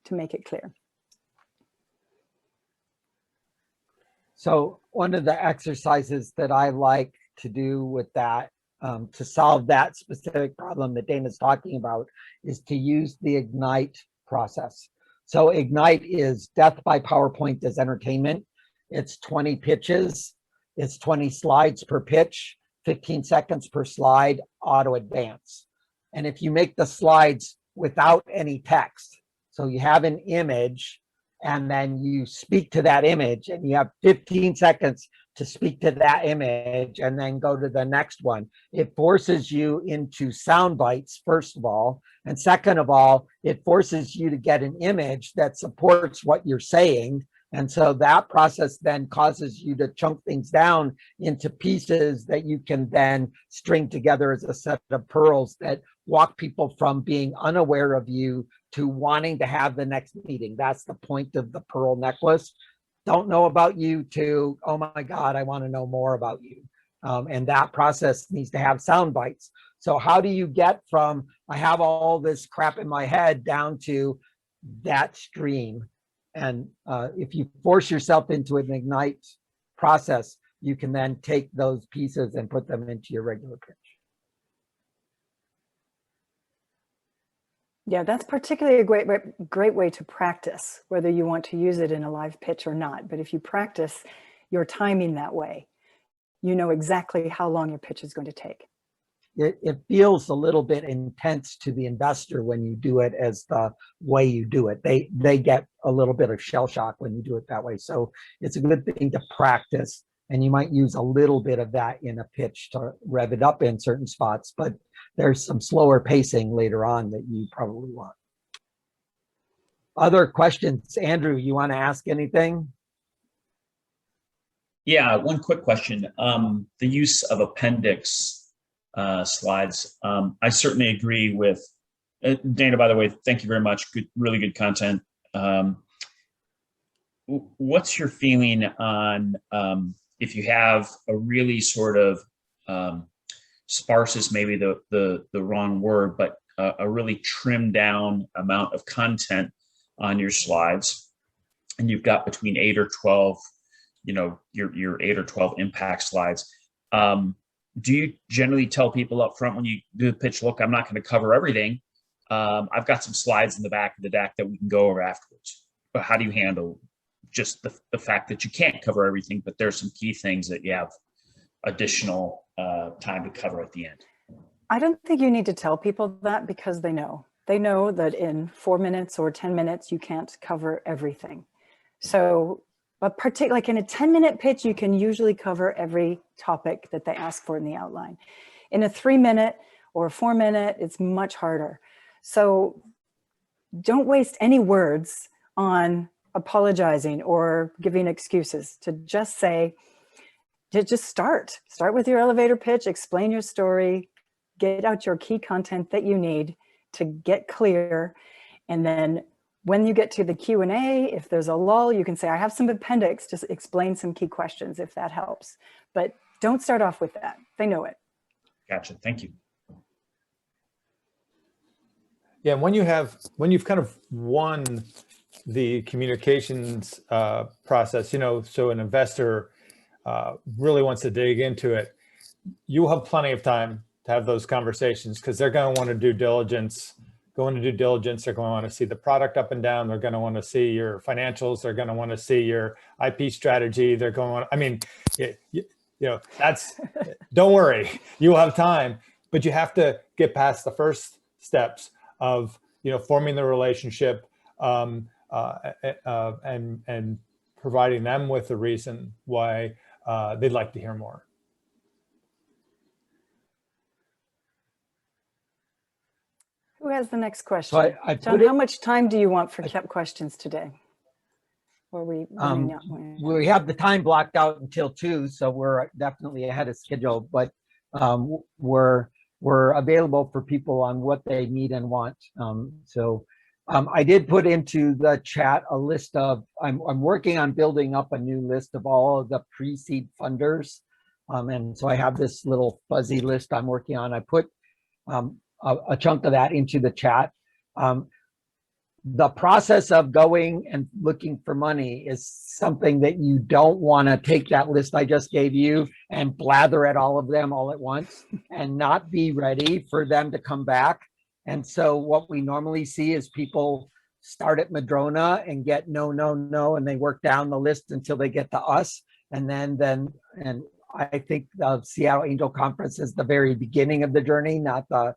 to make it clear. So one of the exercises that I like to do with that, to solve that specific problem that Dana's talking about, is to use the Ignite process. So Ignite is death by PowerPoint as entertainment. It's 20 pitches. It's 20 slides per pitch, 15 seconds per slide, auto advance. And if you make the slides without any text, so you have an image and then you speak to that image, and you have 15 seconds to speak to that image and then go to the next one. It forces you into sound bites, first of all. And second of all, it forces you to get an image that supports what you're saying. And so that process then causes you to chunk things down into pieces that you can then string together as a set of pearls that walk people from being unaware of you to wanting to have the next meeting. That's the point of the pearl necklace. Don't know about you to, oh my God, I want to know more about you. And that process needs to have sound bites. So how do you get from, I have all this crap in my head, down to that stream? And if you force yourself into an Ignite process, you can then take those pieces and put them into your regular pitch. Yeah, that's particularly a great way to practice, whether you want to use it in a live pitch or not. But if you practice your timing that way, you know exactly how long your pitch is going to take. It feels a little bit intense to the investor when you do it as the way you do it. They get a little bit of shell shock when you do it that way. So it's a good thing to practice, and you might use a little bit of that in a pitch to rev it up in certain spots, but there's some slower pacing later on that you probably want. Other questions? Andrew, you want to ask anything? Yeah, one quick question. The use of appendix slides. I certainly agree with Dana, by the way, thank you very much. Good, really good content. What's your feeling on if you have a really sort of sparse is maybe the wrong word, but a really trimmed down amount of content on your slides, and you've got between 8 or 12, your 8 or 12 impact slides. Do you generally tell people up front when you do the pitch, look, I'm not going to cover everything. I've got some slides in the back of the deck that we can go over afterwards. But how do you handle just the fact that you can't cover everything, but there's some key things that you have additional time to cover at the end? I don't think you need to tell people that, because they know. They know that in 4 minutes or 10 minutes, you can't cover everything. So But like in a 10-minute pitch, you can usually cover every topic that they ask for in the outline. In a 3-minute or a 4-minute, it's much harder. So don't waste any words on apologizing or giving excuses. To just say, just start with your elevator pitch, explain your story, get out your key content that you need to get clear. And then when you get to the Q&A, if there's a lull, you can say, I have some appendix, just explain some key questions if that helps. But don't start off with that. They know it. Gotcha. Thank you. Yeah, when you've kind of won the communications process, so an investor really wants to dig into it, you'll have plenty of time to have those conversations because they're going to want to do diligence. They're going to want to see the product up and down. They're going to want to see your financials. They're going to want to see your IP strategy. They're going to want, I mean, don't worry, you'll have time, but you have to get past the first steps of, forming the relationship and providing them with the reason why they'd like to hear more. Who has the next question? So John, how much time do you want for questions today? Or we have the time blocked out until 2, so we're definitely ahead of schedule, but we're available for people on what they need and want. I did put into the chat a list of, I'm working on building up a new list of all of the pre-seed funders. And so I have this little fuzzy list I'm working on. I put a chunk of that into the chat. The process of going and looking for money is something that you don't want to take that list I just gave you and blather at all of them all at once and not be ready for them to come back. And so what we normally see is people start at Madrona and get no, and they work down the list until they get to us. And then I think the Seattle Angel Conference is the very beginning of the journey, not the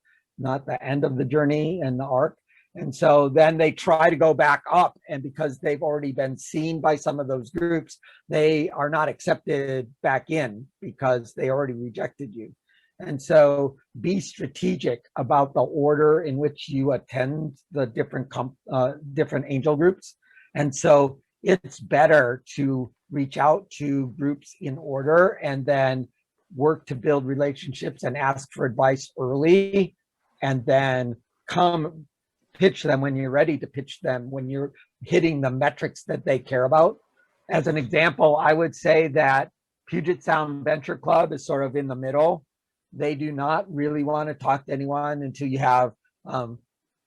end of the journey and the arc. And so then they try to go back up, and because they've already been seen by some of those groups, they are not accepted back in because they already rejected you. And so be strategic about the order in which you attend the different angel groups. And so it's better to reach out to groups in order and then work to build relationships and ask for advice early, and then come pitch them when you're ready to pitch them, when you're hitting the metrics that they care about. As an example, I would say that Puget Sound Venture Club is sort of in the middle. They do not really want to talk to anyone until you have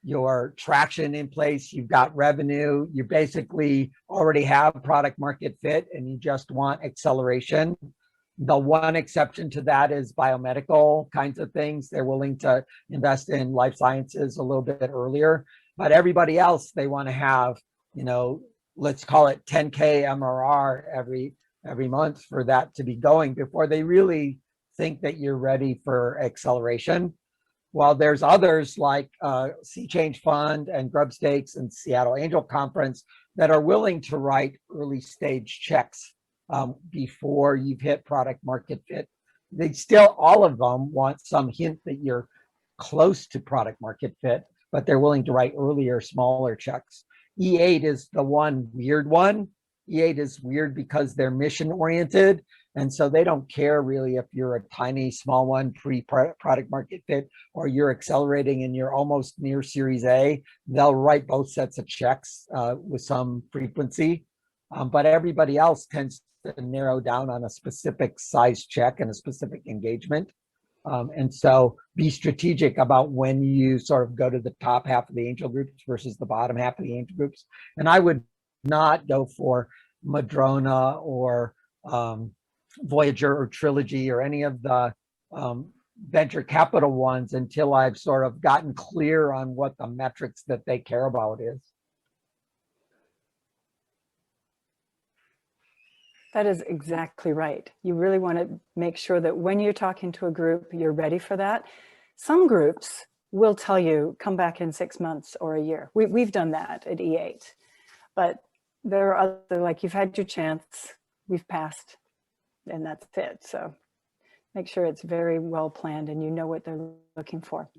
your traction in place, you've got revenue, you basically already have product market fit, and you just want acceleration. The one exception to that is biomedical kinds of things. They're willing to invest in life sciences a little bit earlier, but everybody else, they want to have, let's call it 10K MRR every month for that to be going before they really think that you're ready for acceleration. While there's others like Sea Change Fund and Grub Stakes and Seattle Angel Conference that are willing to write early stage checks before you've hit product market fit. They still, all of them want some hint that you're close to product market fit, but they're willing to write earlier, smaller checks. E8 is the weird one. E8 is weird because they're mission oriented. And so they don't care really if you're a tiny, small one, pre-product market fit, or you're accelerating and you're almost near Series A. They'll write both sets of checks with some frequency. But everybody else tends to narrow down on a specific size check and a specific engagement. And so be strategic about when you sort of go to the top half of the angel groups versus the bottom half of the angel groups. And I would not go for Madrona or Voyager or Trilogy or any of the venture capital ones until I've sort of gotten clear on what the metrics that they care about is. That is exactly right. You really want to make sure that when you're talking to a group, you're ready for that. Some groups will tell you, come back in 6 months or a year. We've done that at E8. But there are other, like, you've had your chance, we've passed, and that's it. So make sure it's very well planned and you know what they're looking for.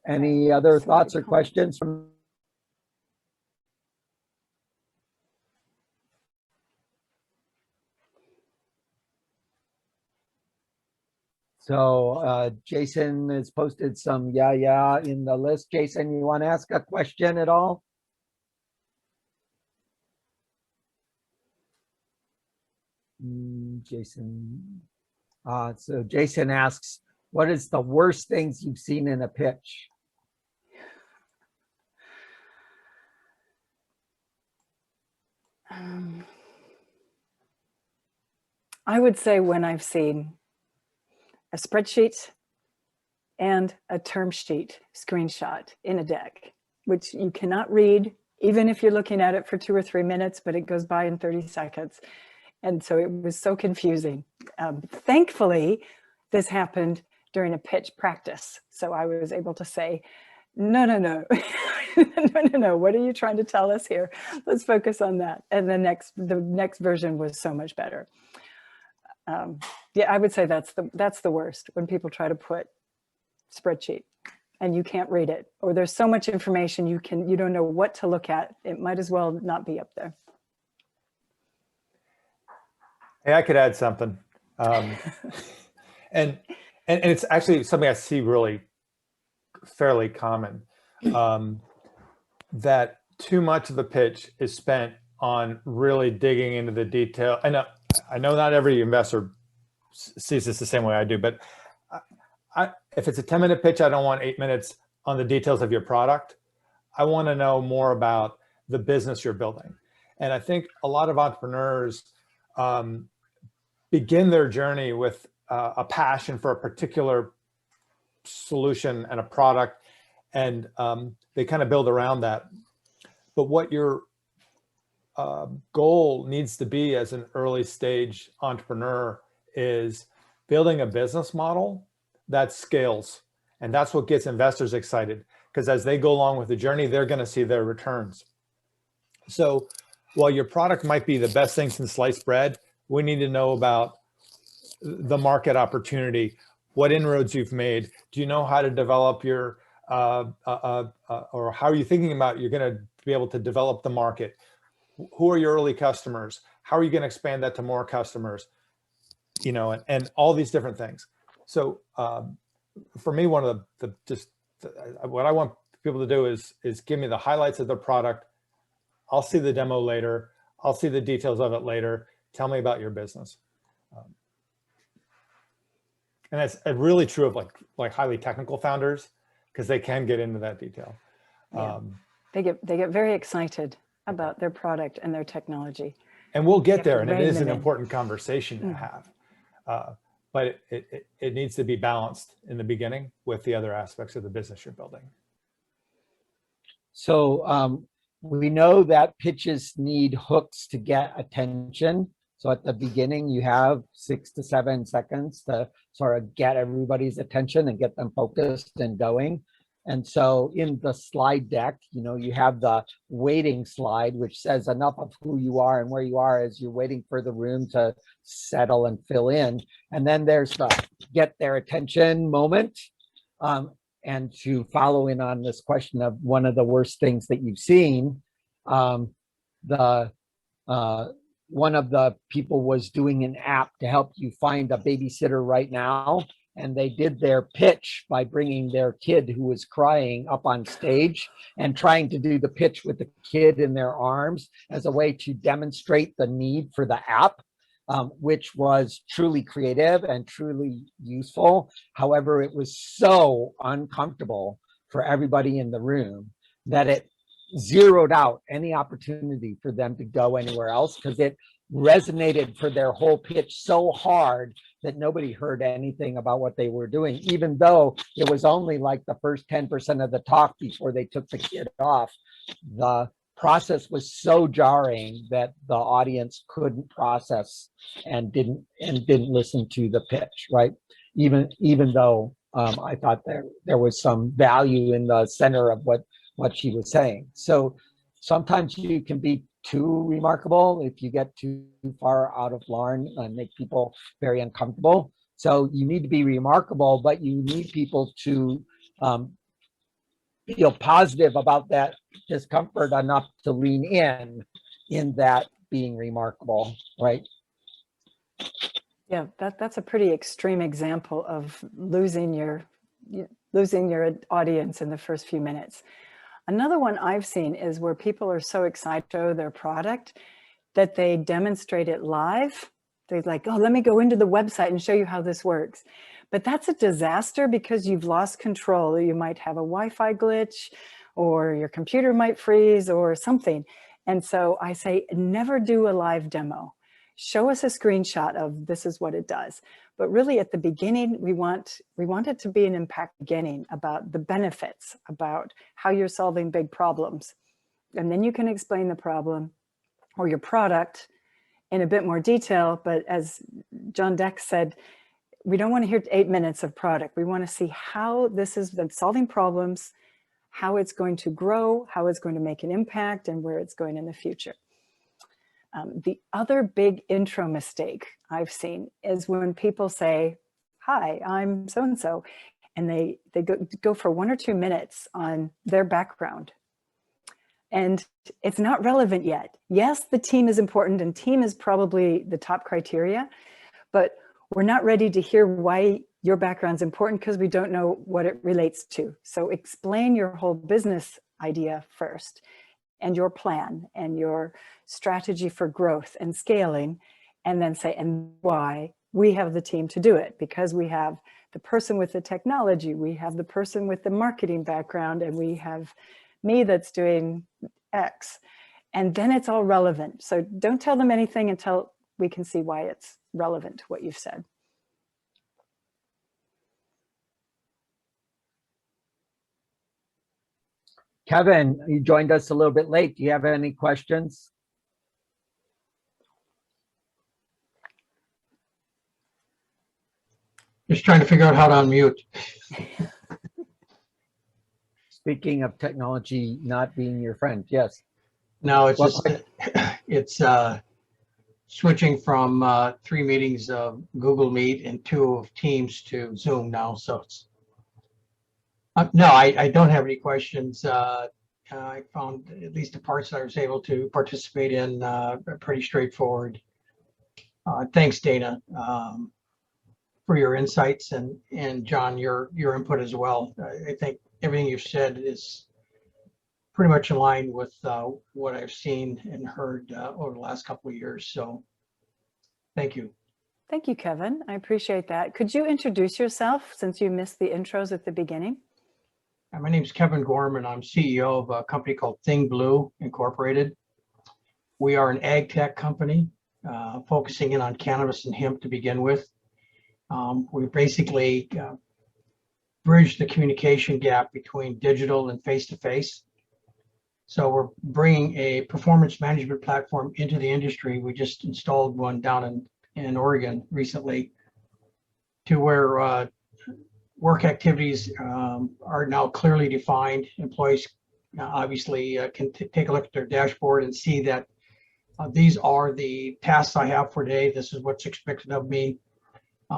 Any other thoughts or questions from? So Jason has posted some yeah in the list. Jason, you want to ask a question at all? Jason. So Jason asks, what is the worst things you've seen in a pitch? I would say when I've seen a spreadsheet and a term sheet screenshot in a deck, which you cannot read, even if you're looking at it for 2 or 3 minutes, but it goes by in 30 seconds. And so it was so confusing. Thankfully, this happened during a pitch practice. So I was able to say, no, no, what are you trying to tell us here? Let's focus on that. And the next version was so much better. Yeah, I would say that's the worst, when people try to put spreadsheet and you can't read it, or there's so much information you don't know what to look at. It might as well not be up there. Hey, I could add something. And it's actually something I see really fairly common, that too much of the pitch is spent on really digging into the detail. I know not every investor sees this the same way I do, but if it's a 10-minute pitch, I don't want 8 minutes on the details of your product. I want to know more about the business you're building. And I think a lot of entrepreneurs begin their journey with a passion for a particular solution and a product, and they kind of build around that. But what your goal needs to be as an early stage entrepreneur is building a business model that scales. And that's what gets investors excited, because as they go along with the journey, they're going to see their returns. So while your product might be the best thing since sliced bread, we need to know about the market opportunity, what inroads you've made. Do you know how to develop your, or how are you thinking about you're going to be able to develop the market? Who are your early customers? How are you going to expand that to more customers? You know, and all these different things. So for me, one of what I want people to do is give me the highlights of the product. I'll see the demo later. I'll see the details of it later. Tell me about your business. And that's really true of like highly technical founders, because they can get into that detail. Yeah. They get very excited about their product and their technology. And we'll get there, and it is an important conversation to have. But it needs to be balanced in the beginning with the other aspects of the business you're building. So we know that pitches need hooks to get attention. So at the beginning, you have 6 to 7 seconds to sort of get everybody's attention and get them focused and going. And so in the slide deck, you know, you have the waiting slide, which says enough of who you are and where you are as you're waiting for the room to settle and fill in. And then there's the get their attention moment. And to follow in on this question of one of the worst things that you've seen, one of the people was doing an app to help you find a babysitter right now. And they did their pitch by bringing their kid who was crying up on stage and trying to do the pitch with the kid in their arms as a way to demonstrate the need for the app, which was truly creative and truly useful. However, it was so uncomfortable for everybody in the room that it zeroed out any opportunity for them to go anywhere else, because it resonated for their whole pitch so hard that nobody heard anything about what they were doing, even though it was only like the first 10% of the talk before they took the kid off. The process was so jarring that the audience couldn't process and didn't listen to the pitch, right? Even though I thought there was some value in the center of what she was saying. So sometimes you can be too remarkable if you get too far out of line and make people very uncomfortable. So you need to be remarkable, but you need people to feel positive about that discomfort enough to lean in that being remarkable, right? Yeah, that's a pretty extreme example of losing your audience in the first few minutes. Another one I've seen is where people are so excited to show their product that they demonstrate it live. They're like, oh, let me go into the website and show you how this works. But that's a disaster because you've lost control. You might have a Wi-Fi glitch, or your computer might freeze or something. And so I say, never do a live demo. Show us a screenshot of this is what it does. But really at the beginning, we want it to be an impact beginning about the benefits, about how you're solving big problems. And then you can explain the problem or your product in a bit more detail. But as John Deck said, we don't want to hear 8 minutes of product. We want to see how this is solving problems, how it's going to grow, how it's going to make an impact, and where it's going in the future. The other big intro mistake I've seen is when people say, hi, I'm so-and-so, and they go for 1 or 2 minutes on their background. And it's not relevant yet. Yes, the team is important, and team is probably the top criteria, but we're not ready to hear why your background's important because we don't know what it relates to. So explain your whole business idea first, and your plan and your strategy for growth and scaling, and then say, and why we have the team to do it, because we have the person with the technology, we have the person with the marketing background, and we have me that's doing X. And then it's all relevant. So don't tell them anything until we can see why it's relevant to what you've said. Kevin, you joined us a little bit late. Do you have any questions? Just trying to figure out how to unmute. Speaking of technology not being your friend, yes. No, it's Well, just, it's switching from 3 meetings of Google Meet and 2 of Teams to Zoom now. So it's, no, I don't have any questions. I found at least the parts that I was able to participate in pretty straightforward. Thanks, Dana, for your insights, and John, your input as well. I think everything you've said is pretty much in line with what I've seen and heard over the last couple of years. So thank you. Thank you, Kevin. I appreciate that. Could you introduce yourself since you missed the intros at the beginning? My name is Kevin Gorman. I'm CEO of a company called Thing Blue Incorporated. We are an ag tech company focusing in on cannabis and hemp to begin with. We basically bridge the communication gap between digital and face-to-face. So we're bringing a performance management platform into the industry. We just installed one down in Oregon recently, to where work activities are now clearly defined. Employees obviously can take a look at their dashboard and see that these are the tasks I have for today. This is what's expected of me.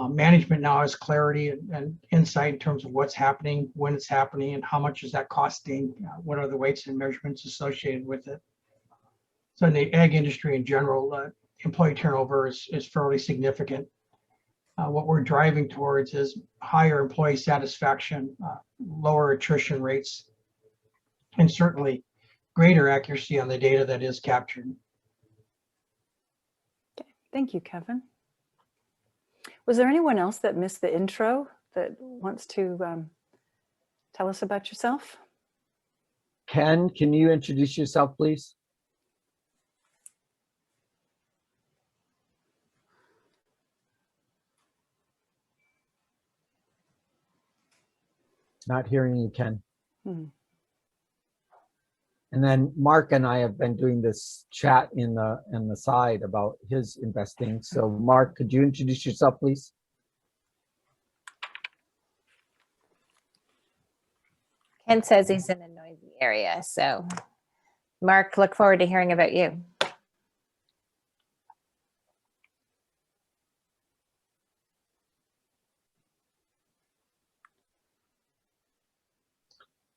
Management now has clarity and insight in terms of what's happening, when it's happening, and how much is that costing, what are the weights and measurements associated with it. So in the ag industry in general, employee turnover is fairly significant. What we're driving towards is higher employee satisfaction, lower attrition rates, and certainly greater accuracy on the data that is captured. Okay. Thank you, Kevin. Was there anyone else that missed the intro that wants to tell us about yourself? Ken, can you introduce yourself, please? Not hearing you, Ken. And then Mark and I have been doing this chat in the side about his investing. So Mark, could you introduce yourself, please? Ken says he's in a noisy area. So Mark, look forward to hearing about you.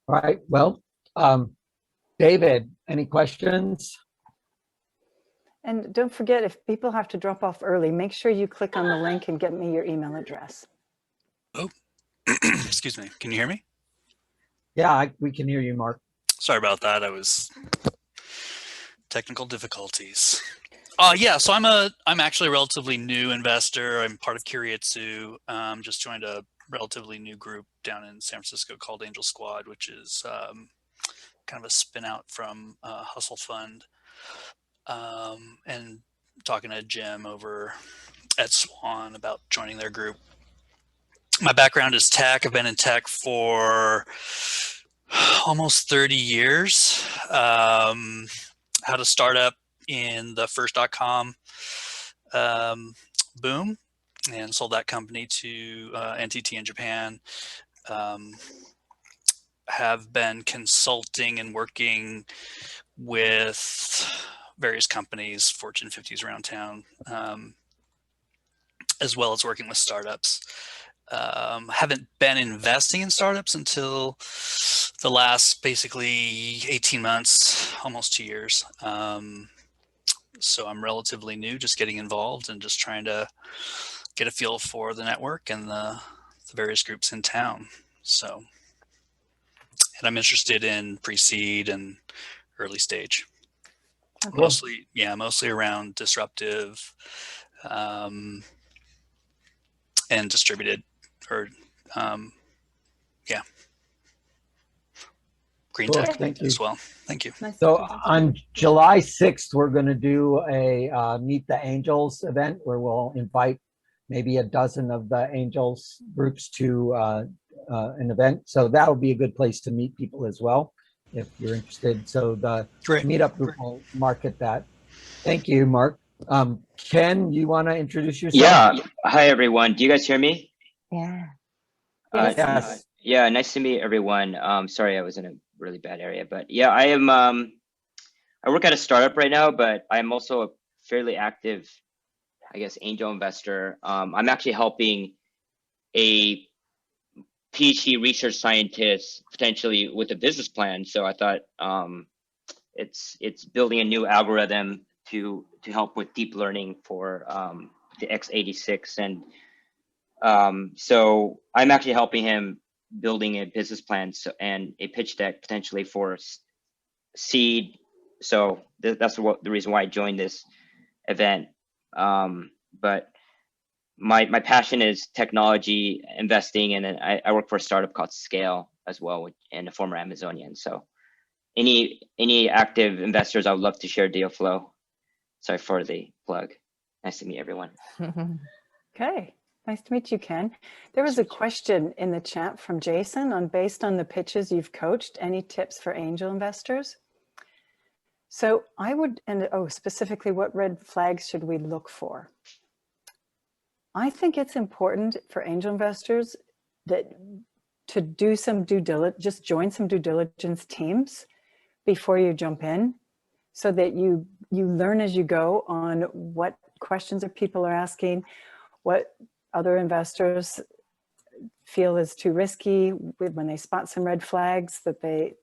All right, well, David, any questions? And don't forget, if people have to drop off early, make sure you click on the link and get me your email address. Oh, excuse me. Can you hear me? Yeah, we can hear you, Mark. Sorry about that. I was technical difficulties. Yeah, so I'm actually a relatively new investor. I'm part of Kyriatsu. Just joined a relatively new group down in San Francisco called Angel Squad, which is kind of a spin out from Hustle Fund. And talking to Jim over at Swan about joining their group. My background is tech. I've been in tech for almost 30 years. Had a startup in the first .com boom and sold that company to NTT in Japan. Have been consulting and working with various companies, Fortune 50s around town, as well as working with startups. Haven't been investing in startups until the last basically 18 months, almost 2 years. So I'm relatively new, just getting involved and just trying to get a feel for the network and the various groups in town. So, and I'm interested in pre-seed and early stage. Okay. Mostly around disruptive and distributed, or green Cool, tech as well. Thank you. Nice. So on July 6th, we're going to do a Meet the Angels event where we'll invite maybe a dozen of the Angels groups to an event. So that'll be a good place to meet people as well, if you're interested. So the meetup group will market that. Thank you, Mark. Ken, you want to introduce yourself? Yeah. Hi, everyone. Do you guys hear me? Yeah. Yes. Yeah. Nice to meet everyone. Sorry, I was in a really bad area, but yeah, I am. I work at a startup right now, but I'm also a fairly active, I guess, angel investor. I'm actually helping a PhD research scientist potentially with a business plan. So I thought it's building a new algorithm to help with deep learning for the x86, and so I'm actually helping him building a business plan and a pitch deck potentially for seed. So that's the reason why I joined this event. But my passion is technology investing, and then I work for a startup called Scale as well, and a former Amazonian. So any active investors, I would love to share deal flow. Sorry for the plug. Nice to meet everyone. Okay, nice to meet you, Ken. There was a question in the chat from Jason based on the pitches you've coached, any tips for angel investors? So I would, specifically what red flags should we look for? I think it's important for angel investors to do some due diligence, just join some due diligence teams before you jump in, so that you learn as you go on what questions people are asking, what other investors feel is too risky when they spot some red flags, that they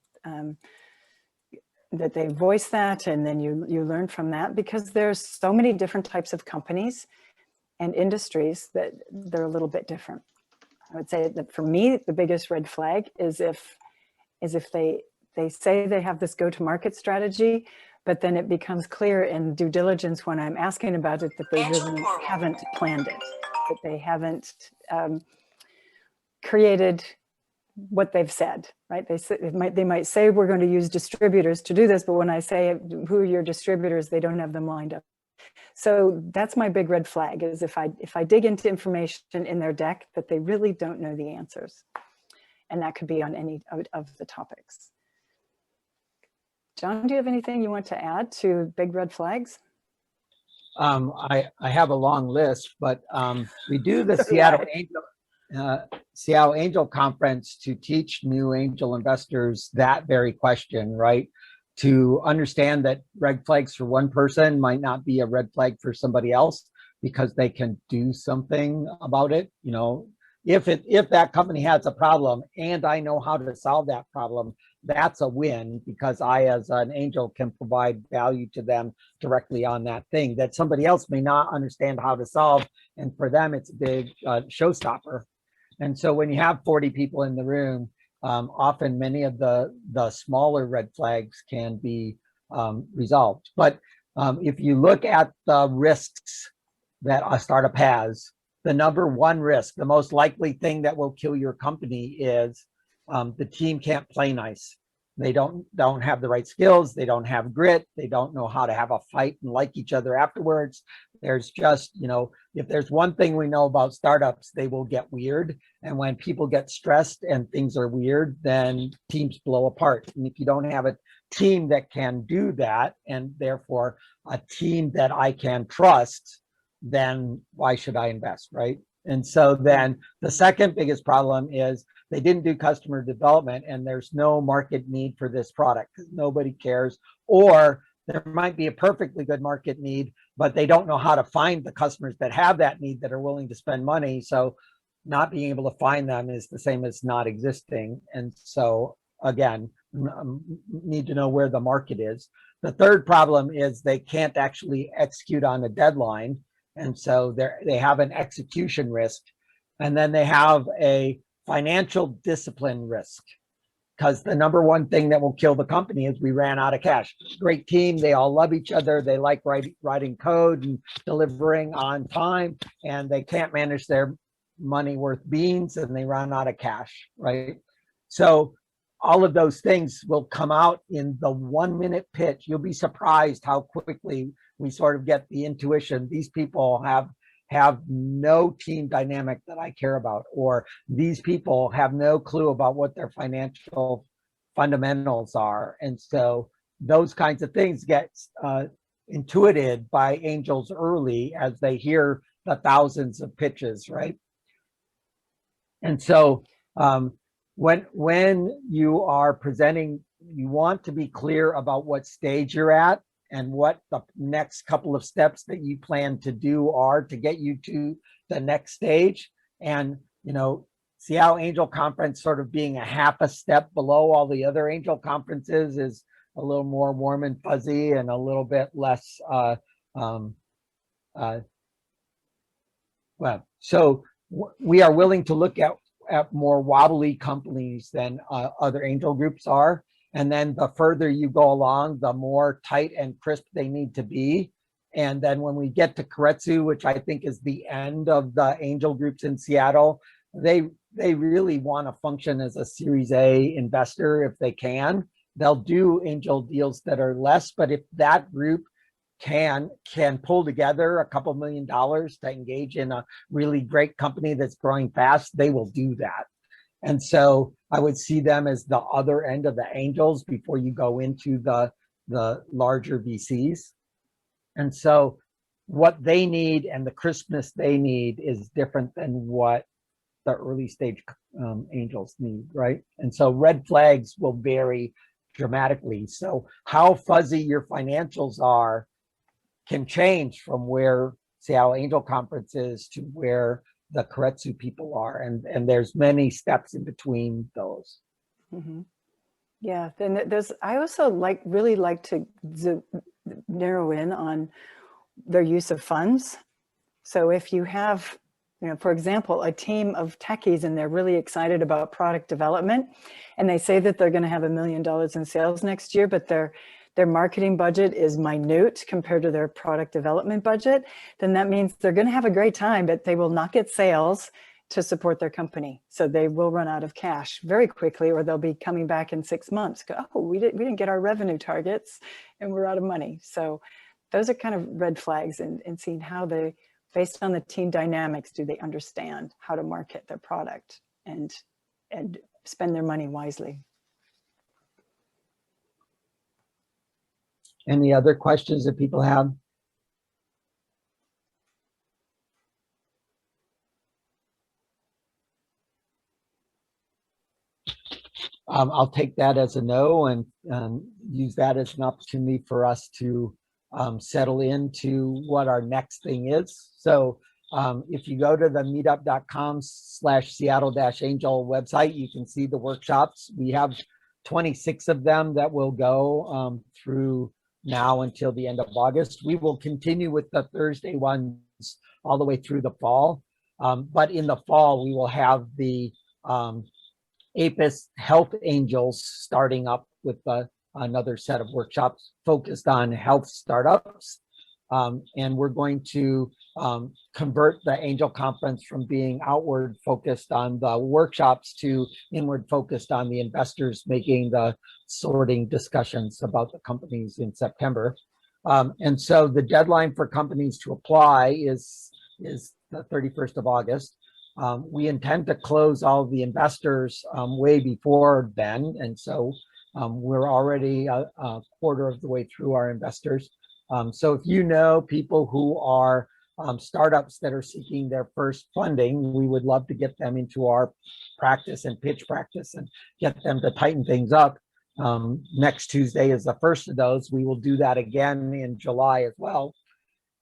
voice that, and then you learn from that, because there's so many different types of companies and industries that they're a little bit different. I would say that for me, the biggest red flag is if they say they have this go-to-market strategy, but then it becomes clear in due diligence when I'm asking about it that they really haven't planned it, that they haven't created what they've said, right? They might say we're going to use distributors to do this, but when I say who are your distributors, they don't have them lined up. So that's my big red flag, is if I dig into information in their deck that they really don't know the answers. And that could be on any of the topics. John, do you have anything you want to add to big red flags? I have a long list, but we do the Seattle Angel Conference to teach new angel investors that very question, right? To understand that red flags for one person might not be a red flag for somebody else because they can do something about it. You know, if that company has a problem and I know how to solve that problem, that's a win because I, as an angel, can provide value to them directly on that thing that somebody else may not understand how to solve. And for them, it's a big showstopper. And so when you have 40 people in the room, often many of the smaller red flags can be resolved. But if you look at the risks that a startup has, the number one risk, the most likely thing that will kill your company is the team can't play nice. They don't have the right skills. They don't have grit. They don't know how to have a fight and like each other afterwards. There's just, you know, if there's one thing we know about startups, they will get weird. And when people get stressed and things are weird, then teams blow apart. And if you don't have a team that can do that, and therefore a team that I can trust, then why should I invest, right? And so then the second biggest problem is they didn't do customer development and there's no market need for this product because nobody cares. Or there might be a perfectly good market need, but they don't know how to find the customers that have that need that are willing to spend money. So not being able to find them is the same as not existing. And so again, need to know where the market is. The third problem is they can't actually execute on a deadline. And so they have an execution risk. And then they have a financial discipline risk, because the number one thing that will kill the company is we ran out of cash. Great team, they all love each other, they like writing code and delivering on time, and they can't manage their money worth beans and they run out of cash, right? So all of those things will come out in the 1-minute pitch. You'll be surprised how quickly we sort of get the intuition. These people have no team dynamic that I care about, or these people have no clue about what their financial fundamentals are. And so those kinds of things get intuited by angels early as they hear the thousands of pitches, right? And so when you are presenting, you want to be clear about what stage you're at and what the next couple of steps that you plan to do are to get you to the next stage. And, you know, Seattle Angel Conference sort of being a half a step below all the other angel conferences is a little more warm and fuzzy and a little bit less, well, so we are willing to look at more wobbly companies than other angel groups are. And then the further you go along, the more tight and crisp they need to be. And then when we get to Keiretsu, which I think is the end of the angel groups in Seattle, they really want to function as a Series A investor if they can. They'll do angel deals that are less, but if that group can pull together a couple $1 million to engage in a really great company that's growing fast, they will do that. And so I would see them as the other end of the angels before you go into the larger VCs. And so what they need and the crispness they need is different than what the early stage angels need, right? And so red flags will vary dramatically. So how fuzzy your financials are can change from where Seattle Angel Conference is to where the Keiretsu people are, and there's many steps in between those. Mm-hmm. Yeah, then there's, I also really like to narrow in on their use of funds. So if you have, you know, for example, a team of techies and they're really excited about product development, and they say that they're going to have $1 million in sales next year, but their marketing budget is minute compared to their product development budget, then that means they're going to have a great time, but they will not get sales to support their company. So they will run out of cash very quickly, or they'll be coming back in 6 months. Go, oh, we didn't get our revenue targets and we're out of money. So those are kind of red flags in seeing how they, based on the team dynamics, do they understand how to market their product and spend their money wisely. Any other questions that people have? I'll take that as a no and use that as an opportunity for us to settle into what our next thing is. So if you go to the meetup.com/Seattle-Angel website, you can see the workshops. We have 26 of them that will go through now until the end of August. We will continue with the Thursday ones all the way through the fall. But in the fall, we will have the APIS Health Angels starting up with another set of workshops focused on health startups. And we're going to convert the Angel Conference from being outward focused on the workshops to inward focused on the investors making the sorting discussions about the companies in September. And so the deadline for companies to apply is the 31st of August. We intend to close all the investors way before then. And so we're already a quarter of the way through our investors. So if you know people who are startups that are seeking their first funding, we would love to get them into our practice and pitch practice and get them to tighten things up. Next Tuesday is the first of those. We will do that again in July as well.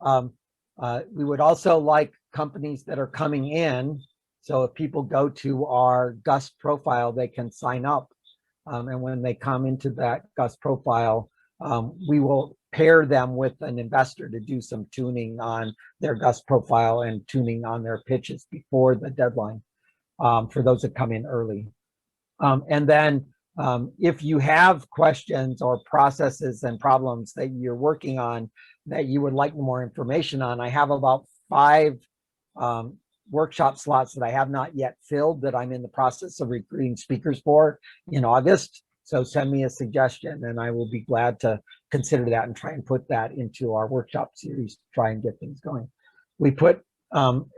We would also like companies that are coming in. So if people go to our GUS profile, they can sign up. And when they come into that GUS profile, we will pair them with an investor to do some tuning on their GUS profile and tuning on their pitches before the deadline for those that come in early. And then if you have questions or processes and problems that you're working on that you would like more information on, I have about 5 workshop slots that I have not yet filled that I'm in the process of recruiting speakers for in August. So send me a suggestion and I will be glad to consider that and try and put that into our workshop series to try and get things going. We put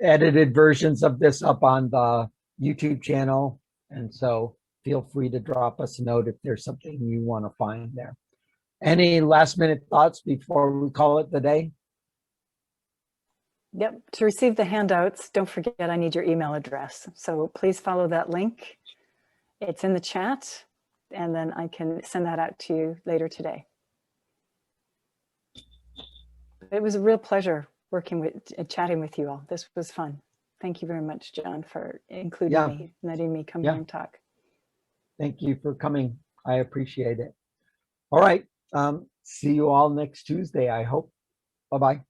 edited versions of this up on the YouTube channel. And so feel free to drop us a note if there's something you want to find there. Any last minute thoughts before we call it the day? Yep, to receive the handouts, don't forget I need your email address. So please follow that link. It's in the chat, and then I can send that out to you later today. It was a real pleasure working with, chatting with you all. This was fun. Thank you very much, John, for including me, letting me come here and talk. Thank you for coming. I appreciate it. All right. See you all next Tuesday, I hope. Bye-bye.